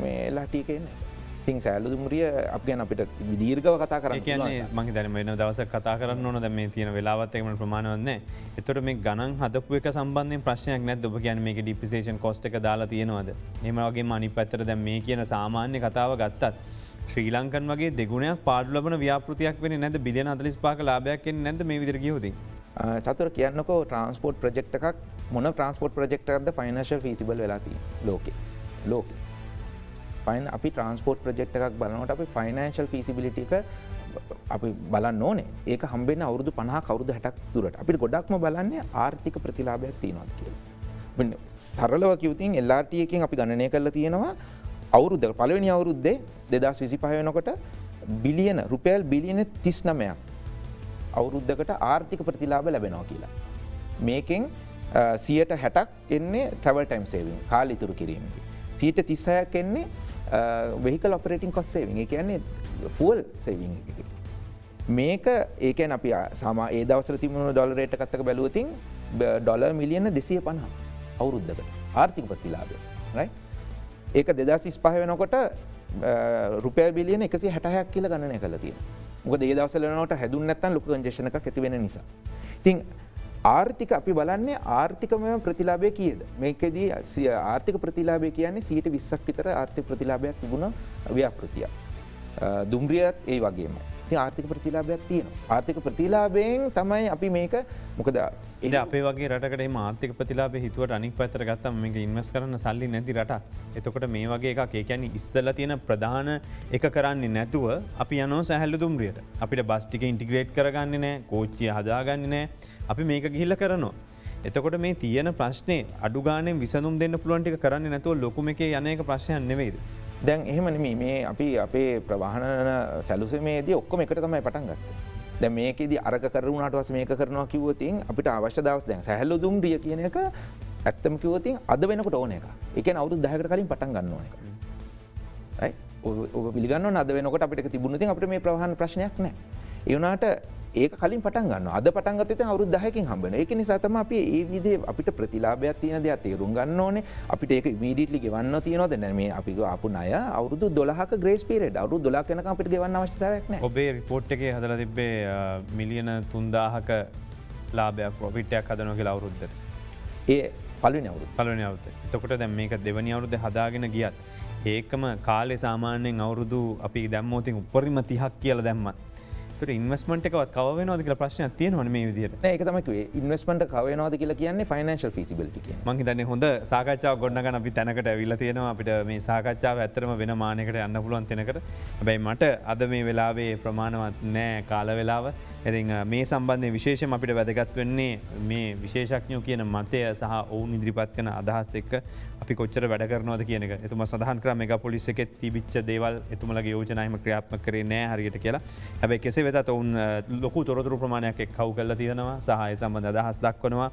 මේ LRT එකේ නෑ. ඉතින් සෑහළු දුම්රිය අපිට දීර්ඝව කතා කරන්න පුළුවන්. ඒ කියන්නේ මම හිතන්නේ වෙන දවසක් කතා කරන්න ඕන. දැන් මේ තියෙන වෙලාවත් එක්කම ප්‍රමාණවත් නැහැ. ඒතකොට මේ ගණන් හදපු එක සම්බන්ධයෙන් ප්‍රශ්නයක් නැද්ද? ඔබ කියන්නේ මේකේ ඩිප්‍රිසියේෂන් කොස්ට් එක දාලා තියෙනවද? එහෙම වගේම අනිත් පැත්තට දැන් මේ කියන සාමාන්‍ය කතාව ගත්තත් ශ්‍රී ලංකන් වගේ දෙගුණයක් පාඩු ලබන ව්‍යාපෘතියක් වෙන්නේ නැද්ද? බිලියන 45ක ලාභයක් එන්නේ නැද්ද මේ විදිහට ගියොත්? චතුර කියන්නකෝ ට්‍රන්ස්පෝර්ට් ප්‍රජෙක්් එකක් මොන ට්‍රන්ස්පෝර්ට් ප්‍රජෙක්්ද ෆයිනශල් ෆිසිබල් වෙලාති ලෝක ෆයින් අපි ට්‍රන්ස්පෝර්ට් ප්‍රජෙක්් එකක් බලනට අපි ෆයිනන්ශල් ෆිසිබිලිටික අපි බලන්න ඕනේ ඒක හම්බෙන් අවුරදු 50 කවුරුදු 60ක් දුරට අපිට ගොඩක්ම බලන්නේ ආර්ථික ප්‍රතිලාභයක් තියෙනවද කියලා. සරලව කිව්තින් LRT එකෙන් අපි ගණනය කරලා තියෙනවා අවුරුද්දක පළවෙනි අවුරුද්දේ 2025 වෙනකොට බිලියන රුපියල් බිලියන 39ක් අවුරුද්දකට ආර්ථික ප්‍රතිලාභ ලැබෙනවා කියලා. මේකෙන් 60% එන්නේ ට්‍රැවල් ටයිම් සේවිං කාල ඉතුරු කිරීමකි. 36% එන්නේ වෙහිකල් ඔපරේටින් කොස්ට් සේවිං. ඒ කියන්නේ ෆුවල් සේවිං එකක. මේක ඒ කියන්නේ අපි සමා ඒ දවස්වල තිබුණු ඩොලර් රේට් එකත් එක්ක බැලුවොතින් ඩොලර් මිලියන 250 අවුරුද්දකට ආර්ථික ප්‍රතිලාභය. රයිට්? ඒක 2035 වෙනකොට රුපියල් බිලියන 166ක් කියලා ගණනය කරලා තියෙනවා. මොකද ඒ දවස්වල වෙනකොට හැදුන්නේ නැත්නම් ලොකු කන්ජෙෂන් එකක් ඇති වෙන නිසා. ඉතින් ආර්ථික අපි බලන්නේ ආර්ථිකමය ප්‍රතිලාභය කීයද? මේකෙදී ආර්ථික ප්‍රතිලාභය කියන්නේ 20%ක් විතර ආර්ථික ප්‍රතිලාභයක් තිබුණ ව්‍යාපෘතියක්. දුම්රියත් ඒ වගේම. ඉතින් ආර්ථික ප්‍රතිලාභයක් තියෙනවා. ආර්ථික ප්‍රතිලාභයෙන් තමයි අපි මේක මොකද අපේ වගේ රටකට එහම ආර්ථික ප්‍රතිලාභය හිතුවට අනික් පැත්තට ගත්තම මේක ඉන්වෙස්ට් කරන්න සල්ලි නැති රටක්. එතකොට මේ වගේ එකක් ඒ කියන්නේ ඉස්සෙල්ලා තියෙන ප්‍රධාන එක කරන්නේ නැතුව අපි යනවා සැහැල්ලු දුම්රියට. අපිට බස් ටික ඉන්ටිග්‍රේට් කරගන්නේ නැහැ, කෝච්චිය හදාගන්නේ නැහැ. අපි මේක ගිහිල්ලා කරනවා. එතකොට මේ තියෙන ප්‍රශ්නේ අඩු ගානෙන් විසඳුම් දෙන්න පුළුවන් ටික කරන්නේ නැතුව ලොකු මේකේ යන එක ප්‍රශ්නයක් නෙවෙයිද? දැන් එහෙම නෙමෙයි මේ අපි අපේ ප්‍රවාහන සැලසුමේදී ඔක්කොම එකට තමයි පටන් ගත්තේ. දැන් මේකෙදි අරක කරුණාට පස්සේ මේක කරනවා කිව්වොත් අපිට අවශ්‍ය දවස් දැන් සැහැල්ලු දුම්රිය කියන එක ඇත්තම කිව්වොත් අද වෙනකොට ඕන එක. ඒ කියන්නේ අවුරුදු 10කට කලින් පටන් ගන්න ඕන එක. රයිට්? ඔබ පිළිගන්න ඕන අද වෙනකොට අපිට ඒක තිබුණොත් අපිට මේ ප්‍රවාහන ප්‍රශ්නයක් නැහැ. ඒ වුණාට ඒක කලින් පටන් ගන්නවා. අද පටන් ගත්තොත් අවුරුදු 10කින් හම්බ වෙනවා. ඒක නිසා තමයි අපි මේ විදිහේ අපිට ප්‍රතිලාභයක් තියෙන දේ තේරුම් ගන්න ඕනේ. අපිට ඒක ඉමීඩියට්ලි ගෙවන්න තියෙනවද? දැන් මේ අපි ආපු ණය අවුරුදු 12ක ග්‍රේස් පීරියඩ්. අවුරුදු 12ක් යනකම් අපිට ගෙවන්න අවශ්‍යතාවයක් නැහැ. ඔබේ රිපෝට් එකේ හදලා තිබ්බේ මිලියන 3000ක ලාභයක් ප්‍රොෆිට් එකක් හදනවා කියලා අවුරුද්දට. ඒ පළවෙනි අවුරුද්ද. එතකොට දැන් මේක දෙවෙනි අවුරුද්දේ හදාගෙන ගියත් ඒකම කාලේ සාමාන්‍යයෙන් අවුරුදු අපි දැම්මොත් උපරිම 30ක් කියලා දැම්මත් ඉන්වස්මට එකවත් කව වෙනවාද කියලා ප්‍රශ්නයක් තියෙනවනේ මේ විදිහට. නෑ ඒක තමයි කිව්වේ. ඉන්වෙස්ට්මන්ට් කව වෙනවාද කියලා කියන්නේ ෆයිනෑන්ෂල් ෆීසිබිලිටි කියන්නේ. මම හිතන්නේ හොඳ සාකච්ඡාවක් ගොඩනගන අපි තැනකට ඇවිල්ලා තියෙනවා. අපිට මේ සාකච්ඡාව ඇත්තටම වෙන මානයකට යන්න පුළුවන් තැනකට. හැබැයි මට අද මේ වෙලාවේ ප්‍රමාණවත් නෑ කාල වේලාව. ඉතින් මේ සම්බන්ධයෙන් විශේෂයෙන් අපිට වැදගත් වෙන්නේ මේ විශේෂඥයෝ කියන මතය සහ ඔවුන් ඉදිරිපත් කරන අදහස් එක්ක අපි කොච්චර වැඩ කරනවද කියන එක. එතුමා සඳහන් කරා මෙගාපොලිස් එකේ තිබිච්ච දේවල් එතුමාලගේ යෝජනා එහෙම ක්‍රියාත්මක කරේ නෑ හරියට කියලා. හැබැයි කෙසේ වෙතත් ඔවුන් ලොකු තොරතුරු ප්‍රමාණයක් එක්කව කරලා තියෙනවා සහ ඒ සම්බන්ධ අදහස් දක්වනවා.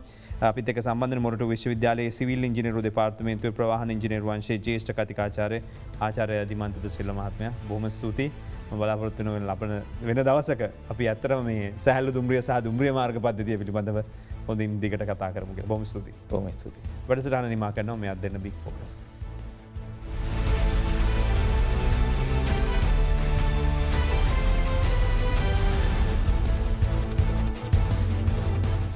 අපිත් එක්ක සම්බන්ධ වෙන මොරටු විශ්වවිද්‍යාලයේ සිවිල් ඉංජිනේරු දෙපාර්තමේන්තුවේ ප්‍රවාහන ඉංජිනේරු වංශයේ ජ්‍යෙෂ්ඨ කතිකාචාර්ය ආචාර්ය දිමන්ත සිල්වා මහත්මයා බොහොම ස්තුතියි. බලාපොරොත්තු වෙන ලබන වෙන දවසක අපි ඇත්තටම මේ සැහැල්ලු දුම්රිය සහ දුම්රිය මාර්ග පද්ධතිය පිළිබඳව හොඳින් දිගට කතා කරමු කියලා. බොහොම ස්තුතියි. බොහොම ස්තුතියි. වැඩසටහන නිමා කරනවා මේ අද දෙන්න බිග් ෆෝකස්.